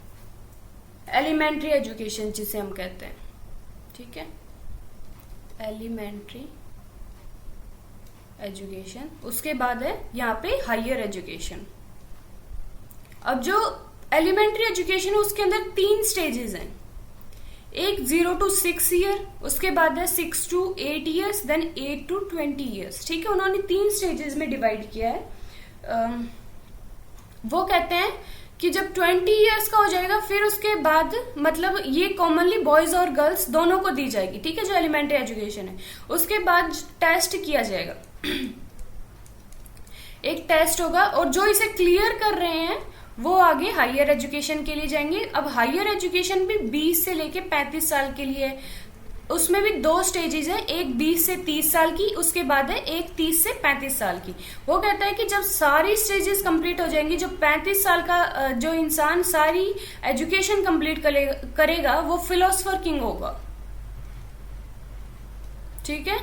एलिमेंट्री एजुकेशन जिसे हम कहते हैं, ठीक है। एलिमेंट्री एजुकेशन, उसके बाद है यहाँ पे हायर एजुकेशन। अब जो एलिमेंट्री एजुकेशन है उसके अंदर 3 स्टेजेस हैं। एक 0 to 6 ईयर, उसके बाद है 6 to 8 years, then 8 to 20 years, ठीक है। उन्होंने 3 स्टेजेस में डिवाइड किया है। वो कहते हैं कि जब 20 ईयर्स का हो जाएगा फिर उसके बाद मतलब ये कॉमनली बॉयज और गर्ल्स दोनों को दी जाएगी, ठीक है, जो एलिमेंट्री एजुकेशन है। उसके बाद टेस्ट किया जाएगा एक टेस्ट होगा, और जो इसे क्लियर कर रहे हैं वो आगे हायर एजुकेशन के लिए जाएंगे। अब हायर एजुकेशन भी 20 से लेके 35 साल के लिए है। उसमें भी 2 स्टेजेस है, एक 20 से 30 साल की, उसके बाद है एक 30 से 35 साल की। वो कहता है कि जब सारी स्टेजेस कंप्लीट हो जाएंगी, जो 35 साल का जो इंसान सारी एजुकेशन कंप्लीट करेगा वो फिलोसफर किंग होगा, ठीक है।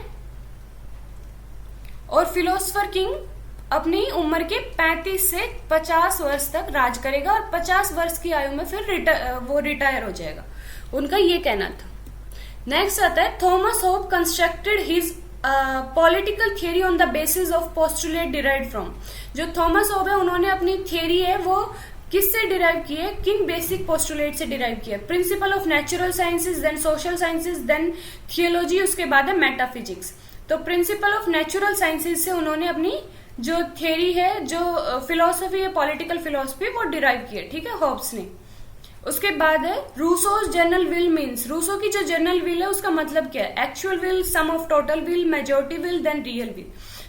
और फिलोसफर किंग अपनी उम्र के 35 से 50 वर्ष तक राज करेगा और 50 वर्ष की आयु में फिर वो रिटायर हो जाएगा। उनका ये कहना था। नेक्स्ट आता है थॉमस होब constructed his political theory on the basis of postulate derived from. जो थॉमस होब है उन्होंने अपनी थियरी है वो किससे डिराइव की है, किन बेसिक पोस्टुलेट से डिराइव किया है? Principle of natural sciences, then social sciences, then theology, उसके बाद है मेटाफिजिक्स। तो प्रिंसिपल ऑफ नेचुरल साइंसेज से उन्होंने अपनी जो थियरी है, जो फिलोसफी है, पॉलिटिकल फिलोसफी, वो डिराइव की है, ठीक है, होब्स ने। उसके बाद है Rousseau's general will means, Rousseau की जो जनरल विल है उसका मतलब क्या है? Actual will, sum of total will, majority will, then real will.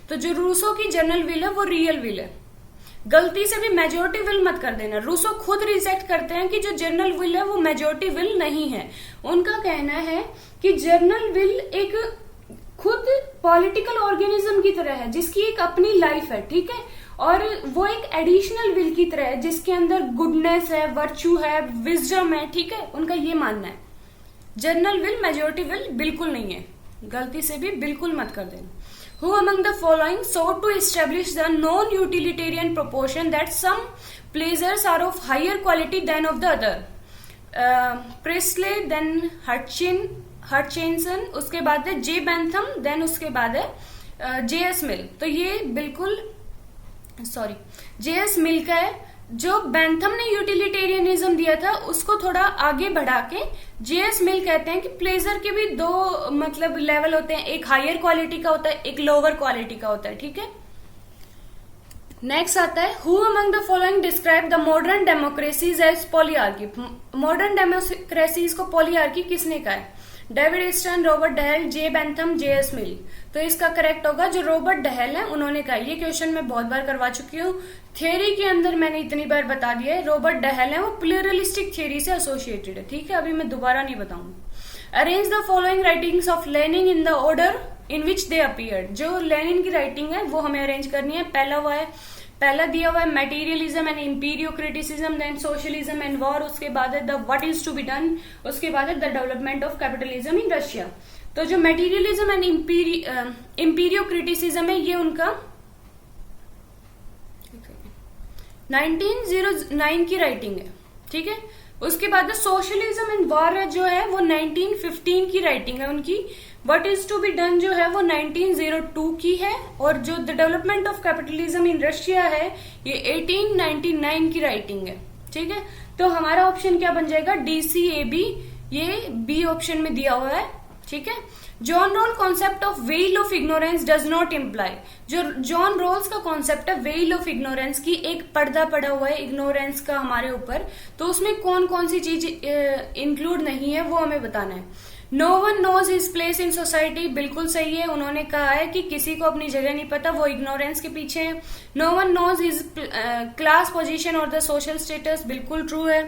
तो जो रूसो की जनरल विल है वो रियल विल है। गलती से भी मेजोरिटी विल मत कर देना। रूसो खुद रिजेक्ट करते हैं कि जो जनरल विल है वो मेजोरिटी विल नहीं है। उनका कहना है कि जनरल विल एक खुद पॉलिटिकल ऑर्गेनिज्म की तरह है जिसकी एक अपनी लाइफ है, ठीक है, और वो एक एडिशनल विल की तरह है जिसके अंदर गुडनेस है, वर्च्यू है, विजडम है, ठीक है, उनका ये मानना है। जनरल विल मेजोरिटी विल बिल्कुल नहीं है, गलती से भी बिल्कुल मत कर देना। Who among the following sought to establish the non-utilitarian proportion that some pleasures are of higher quality than of the other? Priestley, then Hutchinson, उसके बाद है जे बेंथम, देन उसके बाद है जे.एस. मिल। तो ये बिल्कुल जे.एस. मिल का है। जो बेंथम ने यूटिलिटेरियनिज्म दिया था उसको थोड़ा आगे बढ़ा के जे.एस. मिल कहते हैं कि प्लेजर के भी दो मतलब लेवल होते हैं, एक हायर क्वालिटी का होता है, एक लोअर क्वालिटी का होता है, ठीक है। नेक्स्ट आता है who among the following describe the modern democracies as polyarchy. Modern democracies को पॉलीआर्की किसने कहा है? David Easton, Robert Dahl, J Bentham, J S. Mill. तो इसका करेक्ट होगा जो रॉबर्ट डहेल है उन्होंने कहा। ये क्वेश्चन मैं बहुत बार करवा चुकी हूँ, थियोरी के अंदर मैंने इतनी बार बता दिया है। रॉबर्ट डहेल है वो प्लूरलिस्टिक थियोरी से एसोसिएटेड है, ठीक है, अभी मैं दोबारा नहीं बताऊंगी। Arrange the following writings of Lenin in the order in which they appeared. जो लेनिन की राइटिंग है वो हमें अरेंज करनी है। पहला दिया हुआ है materialism and empirio criticism, then socialism and war, उसके बाद है the what is to be done, उसके बाद है the development of capitalism in Russia. तो जो मटेरियलिज्म एंड इंपीरियो क्रिटिसिज्म है ये उनका 1909 की राइटिंग है, ठीक है। उसके बाद सोशलिज्म एंड वॉर जो है वो 1915 की राइटिंग है उनकी। What is to be done जो है वो 1902 की है, और जो the development of capitalism in Russia है ये 1899 की राइटिंग है, ठीक है। तो हमारा ऑप्शन क्या बन जाएगा? DCAB, ये बी ऑप्शन में दिया हुआ है, ठीक है। John Rawls concept of veil of ignorance does not imply. जो जॉन रोल्स का कॉन्सेप्ट है वेल ऑफ इग्नोरेंस की, एक पर्दा पड़ा हुआ है इग्नोरेंस का हमारे ऊपर, तो उसमें कौन कौन सी चीज इंक्लूड नहीं है वो हमें बताना है। No one knows his place in society, बिल्कुल सही है। उन्होंने कहा है कि किसी को अपनी जगह नहीं पता, वो इग्नोरेंस के पीछे है। No one knows his class position और द सोशल स्टेटस, बिल्कुल ट्रू है।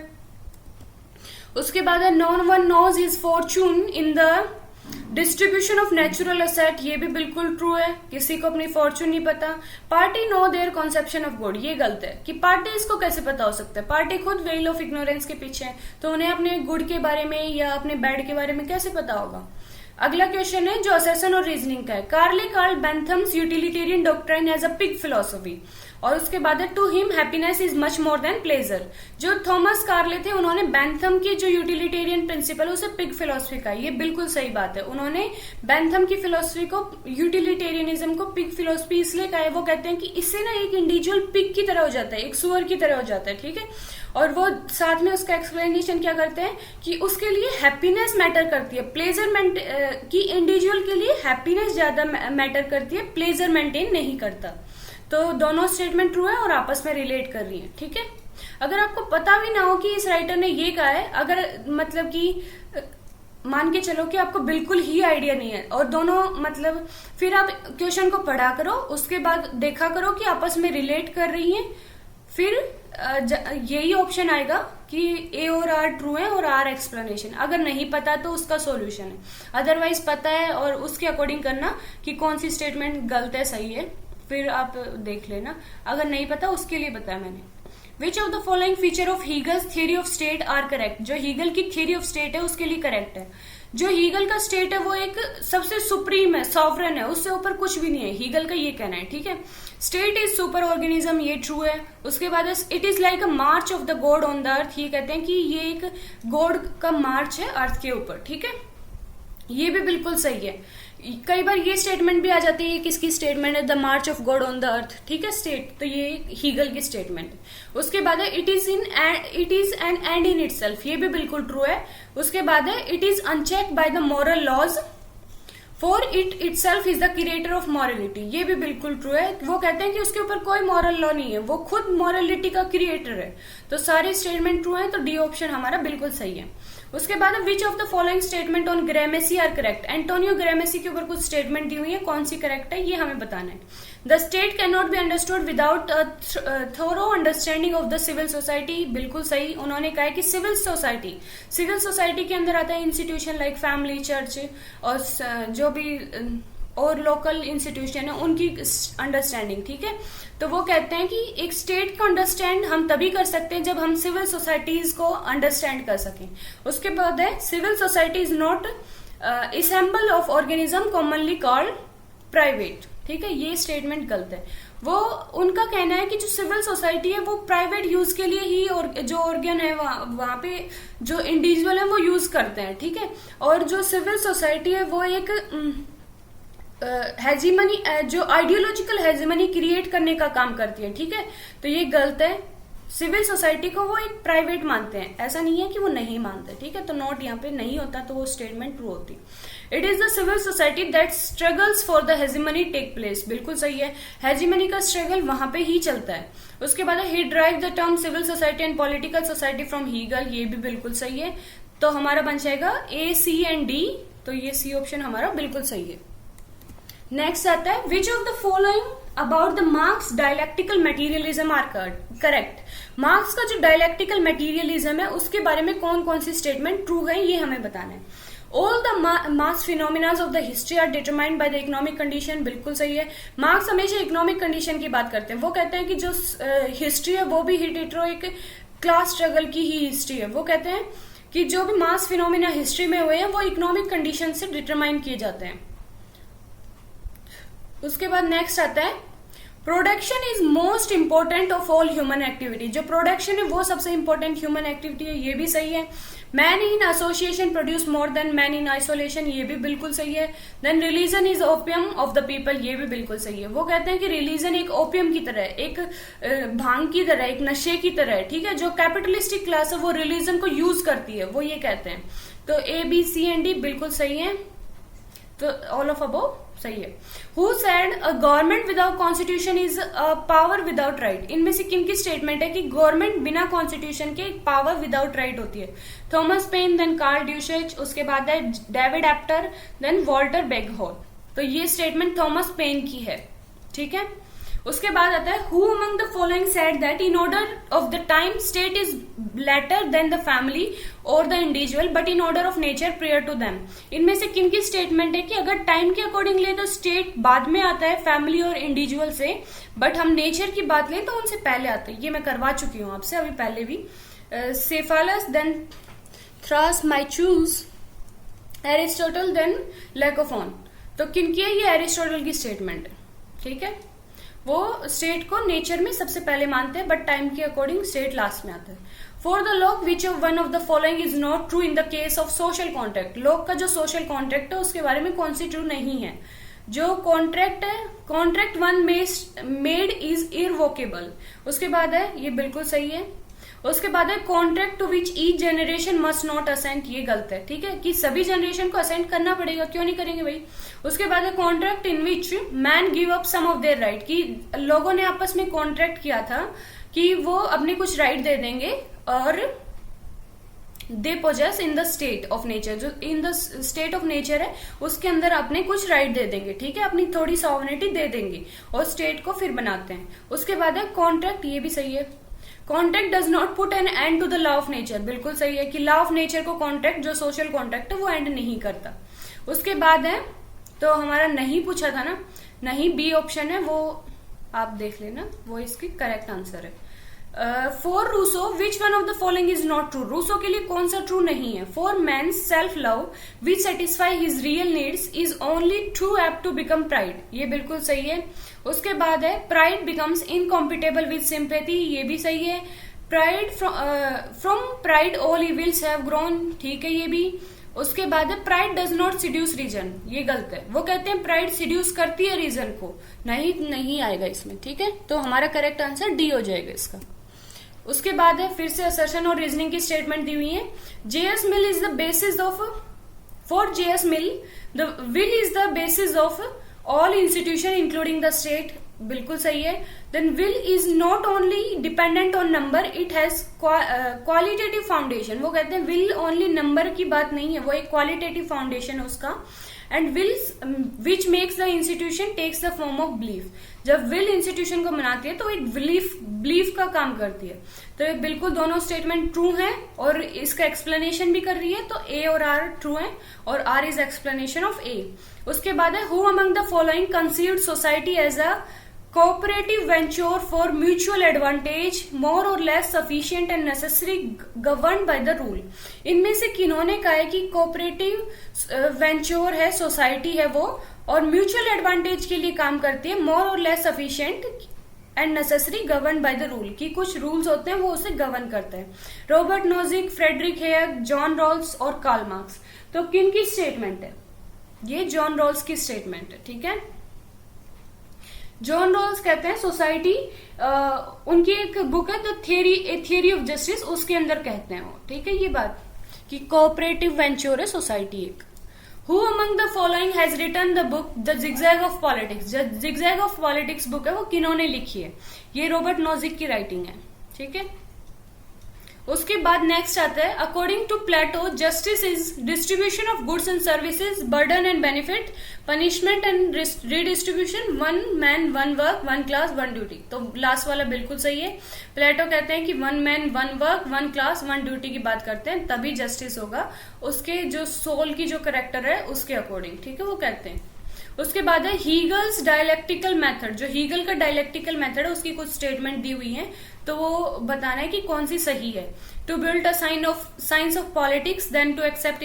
उसके बाद है no one knows his fortune in the distribution of natural asset, ये भी बिल्कुल ट्रू है, किसी को अपनी फॉर्चून नहीं पता। Party know their conception of good, ये गलत है कि पार्टी इसको कैसे पता हो सकता है, पार्टी खुद वेल ऑफ इग्नोरेंस के पीछे है, तो उन्हें अपने गुड के बारे में या अपने बैड के बारे में कैसे पता होगा। अगला क्वेश्चन है जो असेसन और रीजनिंग का है। Carlyle called Bentham's utilitarian doctrine as a pig philosophy, और उसके बाद है to him happiness is much more than pleasure. जो थॉमस कार्ले थे उन्होंने बेंथम की जो यूटिलिटेरियन प्रिंसिपल उसे पिग फिलोसफी का, ये बिल्कुल सही बात है। उन्होंने बेंथम की फिलोसफी को, यूटिलिटेरियनिज्म को पिग फिलोसफी इसलिए कहा है, वो कहते हैं कि इससे ना एक इंडिविजुअल पिग की तरह हो जाता है, एक सुअर की तरह हो जाता है, ठीक है। और वो साथ में उसका एक्सप्लेनेशन क्या करते हैं कि उसके लिए हैप्पीनेस मैटर करती है, प्लेजर की इंडिविजुअल के लिए हैप्पीनेस ज्यादा मैटर करती है, प्लेजर मेंटेन नहीं करता। तो दोनों स्टेटमेंट ट्रू है और आपस में रिलेट कर रही है, ठीक है। अगर आपको पता भी ना हो कि इस राइटर ने ये कहा है, अगर मतलब कि मान के चलो कि आपको बिल्कुल ही आइडिया नहीं है और दोनों मतलब, फिर आप क्वेश्चन को पढ़ा करो, उसके बाद देखा करो कि आपस में रिलेट कर रही है, फिर यही ऑप्शन आएगा कि ए और आर ट्रू है और आर एक्सप्लेनेशन। अगर नहीं पता तो उसका सॉल्यूशन है, अदरवाइज पता है और उसके अकॉर्डिंग करना कि कौन सी स्टेटमेंट गलत है सही है, फिर आप देख लेना। अगर नहीं पता उसके लिए बताया मैंने। Which of the following feature of Hegel's theory of state are correct. जो हीगल की थियरी ऑफ स्टेट है उसके लिए करेक्ट है। जो हीगल का स्टेट है वो एक सबसे सुप्रीम है, सॉवरन है, उससे ऊपर कुछ भी नहीं है, हीगल का ये कहना है, ठीक है। स्टेट इज सुपर ऑर्गेनिज्म, ये ट्रू है। उसके बाद it is like a March of the God on the earth, ये कहते हैं कि ये एक गॉड का मार्च है अर्थ के ऊपर, ठीक है, ये भी बिल्कुल सही है। कई बार ये स्टेटमेंट भी आ जाती है, किसकी स्टेटमेंट है, the March of God on the earth, ठीक है, स्टेट, तो ये हीगल की स्टेटमेंट है। उसके बाद है it is an end in itself, ये भी बिल्कुल ट्रू है। उसके बाद है it is unchecked by the moral laws for it itself is the creator of morality, ये भी बिल्कुल ट्रू है। वो कहते हैं कि उसके ऊपर कोई मॉरल लॉ नहीं है, वो खुद मॉरलिटी का क्रिएटर है। तो सारी स्टेटमेंट ट्रू है, तो डी ऑप्शन हमारा बिल्कुल सही है। उसके बाद which of the following statement on Gramsci are correct, Antonio Gramsci के ऊपर कुछ स्टेटमेंट दी हुई है, कौन सी करेक्ट है ये हमें बताना है। The state can not be understood without thorough understanding of the civil society, बिल्कुल सही। उन्होंने कहा है कि सिविल सोसाइटी के अंदर आता है इंस्टीट्यूशन लाइक फैमिली, चर्च और जो भी और लोकल इंस्टीट्यूशन है उनकी अंडरस्टैंडिंग, ठीक है। तो वो कहते हैं कि एक स्टेट को अंडरस्टैंड हम तभी कर सकते हैं जब हम सिविल सोसाइटीज को अंडरस्टैंड कर सकें। उसके बाद है civil society is not assemble of organism commonly called private, ठीक है, ये स्टेटमेंट गलत है। वो उनका कहना है कि जो सिविल सोसाइटी है वो प्राइवेट यूज के लिए ही, और जो ऑर्गन है वहां पे जो इंडिविजुअल है वो यूज करते हैं, ठीक है। और जो सिविल सोसाइटी है वो एक हेजीमनी, जो आइडियोलॉजिकल हेजीमनी क्रिएट करने का काम करती है, ठीक है। तो ये गलत है। सिविल सोसाइटी को वो एक प्राइवेट मानते हैं, ऐसा नहीं है कि वो नहीं मानते, ठीक है। तो नोट यहाँ पे नहीं होता तो वो स्टेटमेंट ट्रू होती। It is the civil society that struggles for the hegemony take place, बिल्कुल सही है। हेजीमनी का स्ट्रगल वहां पे ही चलता है। उसके बाद he derive the term civil society and political society from Hegel, ये भी बिल्कुल सही है। तो हमारा बन जाएगा ए, सी एंड डी, तो ये सी ऑप्शन हमारा बिल्कुल सही है। नेक्स्ट आता है which of the following about the Marx dialectical materialism are correct. Marx का जो डायलैक्टिकल मटेरियलिज्म है उसके बारे में कौन कौन सी स्टेटमेंट ट्रू है ये हमें बताना है। All the mass phenomenas of the history are determined by the economic condition, बिल्कुल सही है। मार्क्स हमेशा इकोनॉमिक कंडीशन की बात करते हैं। वो कहते हैं कि जो हिस्ट्री है वो भी हिटेट्रो एक क्लास स्ट्रगल की ही हिस्ट्री है। वो कहते हैं कि जो भी मास फिनोमिना हिस्ट्री में हुए हैं वो इकोनॉमिक कंडीशन से डिटरमाइन किए जाते हैं। उसके बाद नेक्स्ट आता है production is most important of all human activity, जो प्रोडक्शन है वो सबसे इंपॉर्टेंट ह्यूमन एक्टिविटी है, ये भी सही है। Man in association produce more than man in isolation, ये भी बिल्कुल सही है। Then religion is opium of the people, ये भी बिल्कुल सही है। वो कहते हैं कि रिलीजन एक ओपियम की तरह, एक भांग की तरह, एक नशे की तरह है, ठीक है। जो कैपिटलिस्टिक क्लास है वो रिलीजन को यूज करती है, वो ये कहते हैं। तो ए, बी, सी एंड डी बिल्कुल सही है। तो ऑल ऑफ अबोव सही है। Who said a government without constitution is a power without right? इनमें से किन की स्टेटमेंट है कि गवर्नमेंट बिना कॉन्स्टिट्यूशन के पावर विदाउट राइट होती है। थॉमस पेन, देन कार्ल ड्यूशेच, उसके बाद है डेविड एप्टर, देन वॉल्टर बेगहोल। तो ये स्टेटमेंट थॉमस पेन की है, ठीक है। उसके बाद आता है who among the following said that in order of the time state is later than the family और the individual but in order of nature prior to them. इनमें से किन की स्टेटमेंट है कि अगर टाइम के अकॉर्डिंग ले तो स्टेट बाद में आता है फैमिली और इंडिविजुअल से, बट हम नेचर की बात लें तो उनसे पहले आता है। ये मैं करवा चुकी हूं आपसे अभी पहले भी। Cephalus, then Thrasymachus, Aristotle, then Lycophron. तो किन की है ये? एरिस्टोटल की स्टेटमेंट है, ठीक है। वो स्टेट को नेचर में सबसे पहले मानते हैं बट टाइम के अकॉर्डिंग स्टेट लास्ट में आता है। For the lock which of one of the following is not true in the case of social contract. Lock का जो सोशल कॉन्ट्रैक्ट है उसके बारे में कौन सी ट्रू नहीं है। जो कॉन्ट्रैक्ट है, कॉन्ट्रैक्ट वन मेड इज इरवोकेबल, उसके बाद है ये बिल्कुल सही है। उसके बाद है contract to which each generation must not assent, ये गलत है, ठीक है, कि सभी जनरेशन को असेंट करना पड़ेगा, क्यों नहीं करेंगे भाई। उसके बाद है contract in which man give up some of their right, कि लोगों ने आपस में कॉन्ट्रैक्ट किया था कि वो अपने कुछ राइट दे देंगे और they possess in the state of nature, जो in the state of nature है उसके अंदर अपने कुछ राइट दे देंगे, ठीक है, अपनी थोड़ी सॉवरेनिटी दे देंगे और स्टेट को फिर बनाते हैं। उसके बाद है कॉन्ट्रैक्ट, ये भी सही है। Contract does not put an end to the law of nature, बिल्कुल सही है कि लॉ ऑफ नेचर को कॉन्ट्रैक्ट जो सोशल कॉन्ट्रैक्ट है वो एंड नहीं करता। उसके बाद है तो हमारा नहीं पूछा था ना, नहीं, बी ऑप्शन है, वो आप देख लेना, वो इसकी करेक्ट आंसर है। For Rousseau which one of the following is not true, Rousseau के लिए कौन सा ट्रू नहीं है। For man self love which satisfy his real needs is only true apt to become pride, ये बिल्कुल सही है। उसके बाद है pride becomes incompatible with sympathy, ये भी सही है। Pride from pride all evils have grown, ठीक है, ये भी। उसके बाद है pride does not seduce reason, ये गलत है। वो कहते हैं प्राइड सिड्यूस करती है रीजन को, नहीं आएगा इसमें, ठीक है। तो हमारा करेक्ट आंसर डी हो जाएगा इसका। उसके बाद है फिर से असर्शन और रीजनिंग की स्टेटमेंट दी हुई है। J S mill is the basis of for J.S. Mill, the will is the basis of all institution including the state. बिल्कुल सही है. Then will is not only dependent on number, it has qualitative foundation. वो कहते हैं will only number की बात नहीं है, वो एक qualitative foundation है उसका. And wills which makes the institution takes the form of belief. जब will institution को बनाती है तो एक belief का काम करती है. तो ये बिल्कुल दोनों स्टेटमेंट ट्रू हैं और इसका एक्सप्लेनेशन भी कर रही है. तो A और R ट्रू हैं और R is explanation of A. उसके बाद है who among the following conceived society as a cooperative venture for mutual advantage more or less sufficient and necessary governed by the rule. इनमें से किन्होंने कहा है कि कोऑपरेटिव वेंचर है, सोसाइटी है वो, और म्यूचुअल एडवांटेज के लिए काम करती है, मोर और less sufficient and necessary govern by the rule, कि कुछ रूल्स होते हैं वो उसे गवर्न करते हैं. Robert Nozick, Friedrich Hayek, John Rawls और कार्ल मार्क्स. तो किन की स्टेटमेंट है ये? जॉन रॉल्स की स्टेटमेंट है. ठीक है, जॉन रॉल्स कहते हैं सोसाइटी, उनकी एक बुक है द थियरी ऑफ जस्टिस, उसके अंदर कहते हैं वो. ठीक है, ये बात कि कोऑपरेटिव वेंचर है सोसाइटी एक. Who among the following has written the book the zigzag of politics. Zigzag of politics book है वो किन्होंने लिखी है? ये रॉबर्ट नोजिक की राइटिंग है. ठीक है, उसके बाद नेक्स्ट आता है according to Plato justice is distribution of goods and services, burden and benefit, punishment and redistribution, one man one work, one class one duty. तो लास्ट वाला बिल्कुल सही है. प्लेटो कहते हैं कि one man one work, one class one duty की बात करते हैं, तभी जस्टिस होगा उसके जो सोल की जो करेक्टर है उसके अकॉर्डिंग. ठीक है, वो कहते हैं. उसके बाद है हीगल्स डायलेक्टिकल मेथड. जो हीगल का डायलेक्टिकल मेथड है उसकी कुछ स्टेटमेंट दी हुई है, तो वो बताना है कि कौन सी सही है. To build a science of politics, then to accept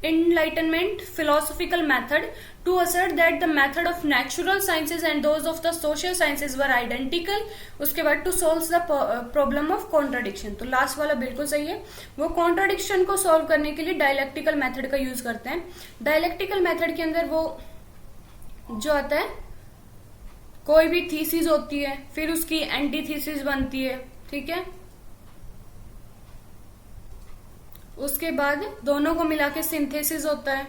enlightenment philosophical method, to assert that the method of natural sciences and those of the social sciences were identical. उसके बाद to solve the problem of contradiction. तो last वाला बिल्कुल सही है. वो contradiction को solve करने के लिए डायलेक्टिकल मेथड का यूज करते हैं. डायलेक्टिकल मेथड के अंदर वो जो आता है, कोई भी थीसिस होती है, फिर उसकी एंटी थीसिस बनती है. ठीक है, उसके बाद दोनों को मिला के सिंथेसिस होता है,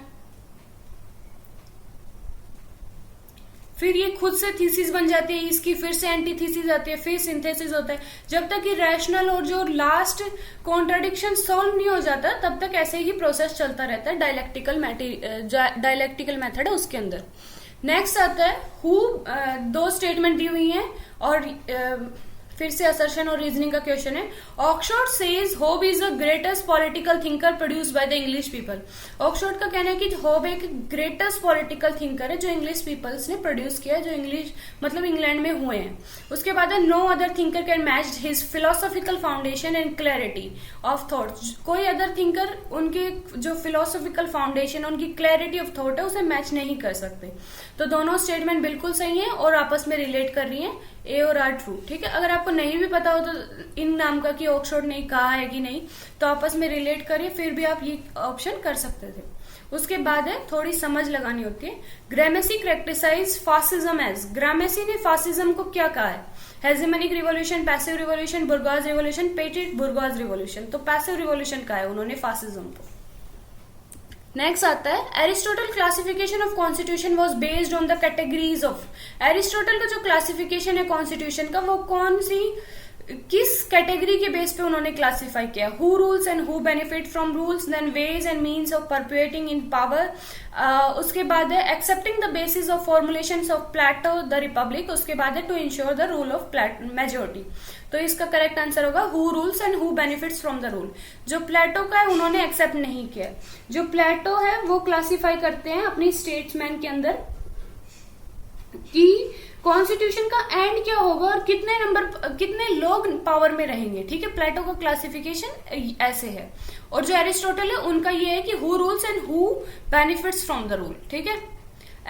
फिर ये खुद से थीसिस बन जाती है, इसकी फिर से एंटीथीसिस आती है, फिर सिंथेसिस होता है. जब तक ये रैशनल और जो लास्ट कॉन्ट्राडिक्शन सॉल्व नहीं हो जाता तब तक ऐसे ही प्रोसेस चलता रहता है. डायलेक्टिकल मेथड है उसके अंदर. नेक्स्ट आता है हु. दो स्टेटमेंट दी हुई हैं और फिर से असर्शन और रीजनिंग का क्वेश्चन है. ऑक्सफोर्ड सेज होब is the greatest political thinker produced by the English people. Oxford का कहना है कि होब एक ग्रेटेस्ट पॉलिटिकल थिंकर है जो इंग्लिश पीपल्स ने प्रोड्यूस किया है, जो इंग्लिश मतलब इंग्लैंड में हुए हैं. उसके बाद है no other thinker can match his philosophical foundation and clarity of thought. कोई अदर थिंकर उनके जो फिलोसॉफिकल फाउंडेशन, उनकी क्लैरिटी ऑफ थॉट है, उसे मैच नहीं कर सकते. तो दोनों स्टेटमेंट बिल्कुल सही है और आपस में रिलेट कर रही है. ए और आर ट्रू. ठीक है, अगर आपको नहीं भी पता हो तो इन नाम का कि ऑक्सफोर्ड ने कहा है कि नहीं, तो आपस में रिलेट करिए, फिर भी आप ये ऑप्शन कर सकते थे. उसके बाद है थोड़ी समझ लगानी होती है. ग्रामेसी क्रेक्टिसाइज फासिज्म एज. ग्रामेसी ने फासिज्म को क्या कहा है? Hegemonic revolution, passive revolution, bourgeois revolution, petit bourgeois revolution. तो पैसिव रिवॉल्यूशन कहा है उन्होंने फासिज्म को. नेक्स्ट आता है Aristotle classification of constitution was based on the categories of. Aristotle का जो क्लासिफिकेशन है कॉन्स्टिट्यूशन का, वो कौन सी किस कैटेगरी के बेस पे उन्होंने क्लासिफाई किया? Who rules and who benefit from rules, then ways and means of perpetuating in power. उसके बाद है accepting the basis of formulations of Plato the Republic. उसके बाद है to ensure the rule of majority. तो इसका correct answer होगा who rules and who benefits from the rule. जो प्लेटो का है उन्होंने एक्सेप्ट नहीं किया. जो प्लेटो है वो क्लासिफाई करते हैं अपनी स्टेट्समैन के अंदर कि कॉन्स्टिट्यूशन का एंड क्या होगा और कितने लोग पावर में रहेंगे. ठीक है, प्लेटो का क्लासिफिकेशन ऐसे है. और जो एरिस्टोटल है उनका ये है कि who rules and who benefits from the rule. ठीक है,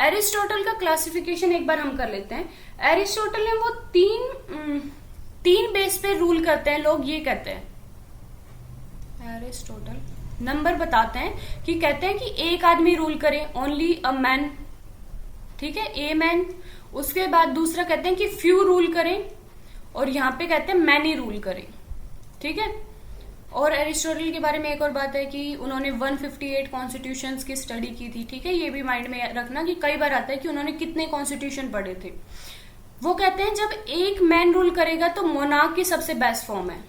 एरिस्टोटल का क्लासिफिकेशन एक बार हम कर लेते हैं. एरिस्टोटल ने वो तीन बेस पे रूल करते हैं. लोग ये कहते हैं, एरिस्टोटल नंबर बताते हैं कि कहते हैं कि एक आदमी रूल करे, ओनली अ मैन. ठीक है, ए मैन. उसके बाद दूसरा कहते हैं कि फ्यू रूल करें, और यहां पे कहते हैं मैनी रूल करें. ठीक है, और एरिस्टोटल के बारे में एक और बात है कि उन्होंने 158 कॉन्स्टिट्यूशंस की स्टडी की थी, ठीक है। ये भी माइंड में रखना कि कई बार आता है कि उन्होंने कितने कॉन्स्टिट्यूशन पढ़े थे। वो कहते हैं जब एक मैन रूल करेगा तो मोनार्की सबसे बेस्ट फॉर्म है,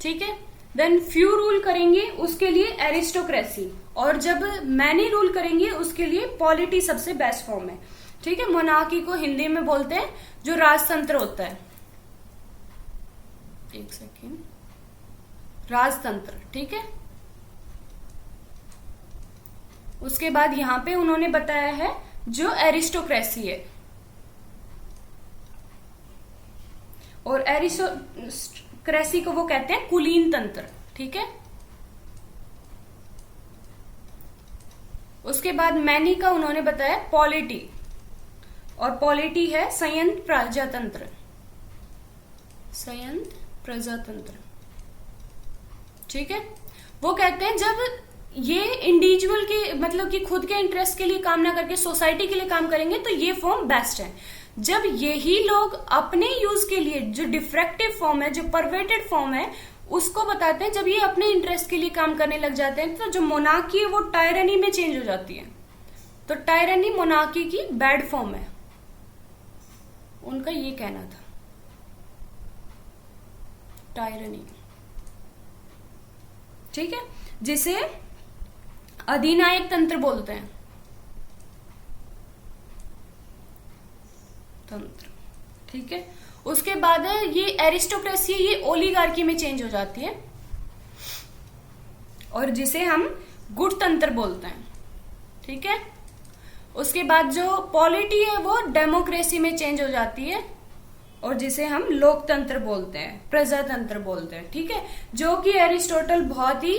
ठीक है। देन फ्यू रूल करेंगे उसके लिए एरिस्टोक्रेसी, और जब मैनी रूल करेंगे उसके लिए पॉलिटी सबसे बेस्ट फॉर्म है, ठीक है। मोनार्की को हिंदी में बोलते हैं जो राजतंत्र होता है, एक सेकेंड, राजतंत्र, ठीक है। उसके बाद यहां पे उन्होंने बताया है जो एरिस्टोक्रेसी है, और एरिस्टोक्रेसी को वो कहते हैं कुलीन तंत्र, ठीक है। उसके बाद मैनी का उन्होंने बताया पॉलिटी, और पॉलिटी है संयंत्र प्रजातंत्र, संयंत्र प्रजातंत्र, ठीक है। वो कहते हैं जब ये इंडिविजुअल के मतलब कि खुद के इंटरेस्ट के लिए काम ना करके सोसाइटी के लिए काम करेंगे तो ये फॉर्म बेस्ट है। जब यही लोग अपने यूज के लिए जो डिफ्रेक्टिव फॉर्म है, जो परवर्टेड फॉर्म है, उसको बताते हैं, जब ये अपने इंटरेस्ट के लिए काम करने लग जाते हैं तो जो मोनार्की है वो टायरनी में चेंज हो जाती है। तो टायरनी मोनार्की की बैड फॉर्म है, उनका ये कहना था, टायरनी, ठीक है, जिसे अधिनायक तंत्र बोलते हैं, तंत्र, ठीक है। उसके बाद है ये एरिस्टोक्रेसी, ये ओलिगार्की में चेंज हो जाती है, और जिसे हम गुट तंत्र बोलते हैं, ठीक है। उसके बाद जो पॉलिटी है वो डेमोक्रेसी में चेंज हो जाती है, और जिसे हम लोकतंत्र बोलते हैं, प्रजातंत्र बोलते हैं, ठीक है। जो कि एरिस्टोटल बहुत ही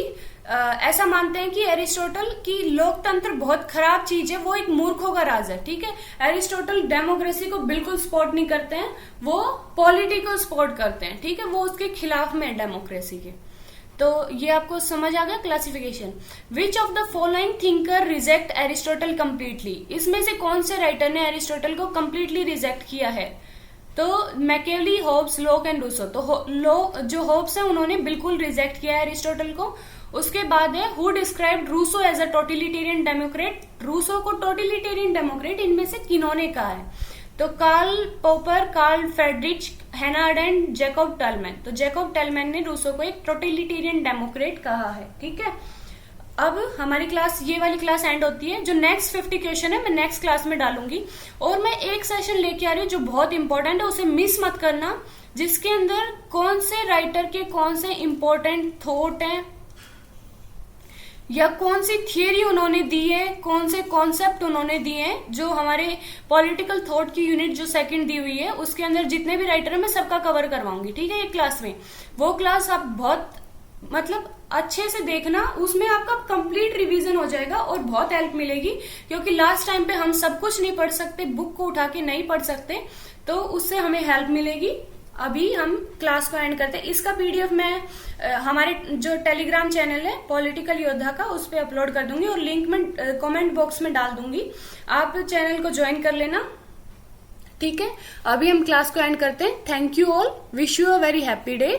ऐसा मानते हैं कि एरिस्टोटल की लोकतंत्र बहुत खराब चीज है, वो एक मूर्खों का राज है, ठीक है। एरिस्टोटल डेमोक्रेसी को बिल्कुल सपोर्ट नहीं करते हैं, वो पॉलिटी को सपोर्ट करते हैं, ठीक है। वो उसके खिलाफ में है डेमोक्रेसी के। तो ये आपको समझ आ गया classification. Which of the following thinker reject Aristotle completely, इसमें से कौन से राइटर ने एरिस्टोटल को कंप्लीटली रिजेक्ट किया है? तो मैकेवली, होब्स, लोक एंड रूसो। तो जो होब्स है उन्होंने बिल्कुल रिजेक्ट किया है एरिस्टोटल को। उसके बाद है who described Rousseau as a totalitarian democrat, Rousseau को टोटलिटेरियन डेमोक्रेट इनमें से किन्होंने कहा है? तो कार्ल पॉपर, कार्ल फ्रेडरिच हेनार्ड एंड जैकब टेलमैन। तो जैकब टेलमैन ने रूसो को एक टोटलिटेरियन डेमोक्रेट कहा है, ठीक है। अब हमारी क्लास, ये वाली क्लास एंड होती है। जो नेक्स्ट 50 क्वेश्चन है मैं नेक्स्ट क्लास में डालूंगी, और मैं एक सेशन लेके आ रही हूँ जो बहुत इंपॉर्टेंट है, उसे मिस मत करना, जिसके अंदर कौन से राइटर के कौन से इंपॉर्टेंट थॉट हैं या कौन सी थियरी उन्होंने दी है, कौन से कॉन्सेप्ट उन्होंने दिए हैं। जो हमारे पॉलिटिकल थॉट की यूनिट जो सेकंड दी हुई है उसके अंदर जितने भी राइटर है मैं सबका कवर करवाऊंगी, ठीक है, एक क्लास में। वो क्लास आप बहुत मतलब अच्छे से देखना, उसमें आपका कंप्लीट रिवीजन हो जाएगा और बहुत हेल्प मिलेगी, क्योंकि लास्ट टाइम पे हम सब कुछ नहीं पढ़ सकते, बुक को उठा के नहीं पढ़ सकते, तो उससे हमें हेल्प मिलेगी। अभी हम क्लास को एंड करते हैं। इसका पीडीएफ मैं हमारे जो टेलीग्राम चैनल है पॉलिटिकल योद्धा का, उस पर अपलोड कर दूंगी और लिंक में कमेंट बॉक्स में डाल दूंगी, आप चैनल को ज्वाइन कर लेना, ठीक है। अभी हम क्लास को एंड करते हैं। Thank you all, wish you a very happy day.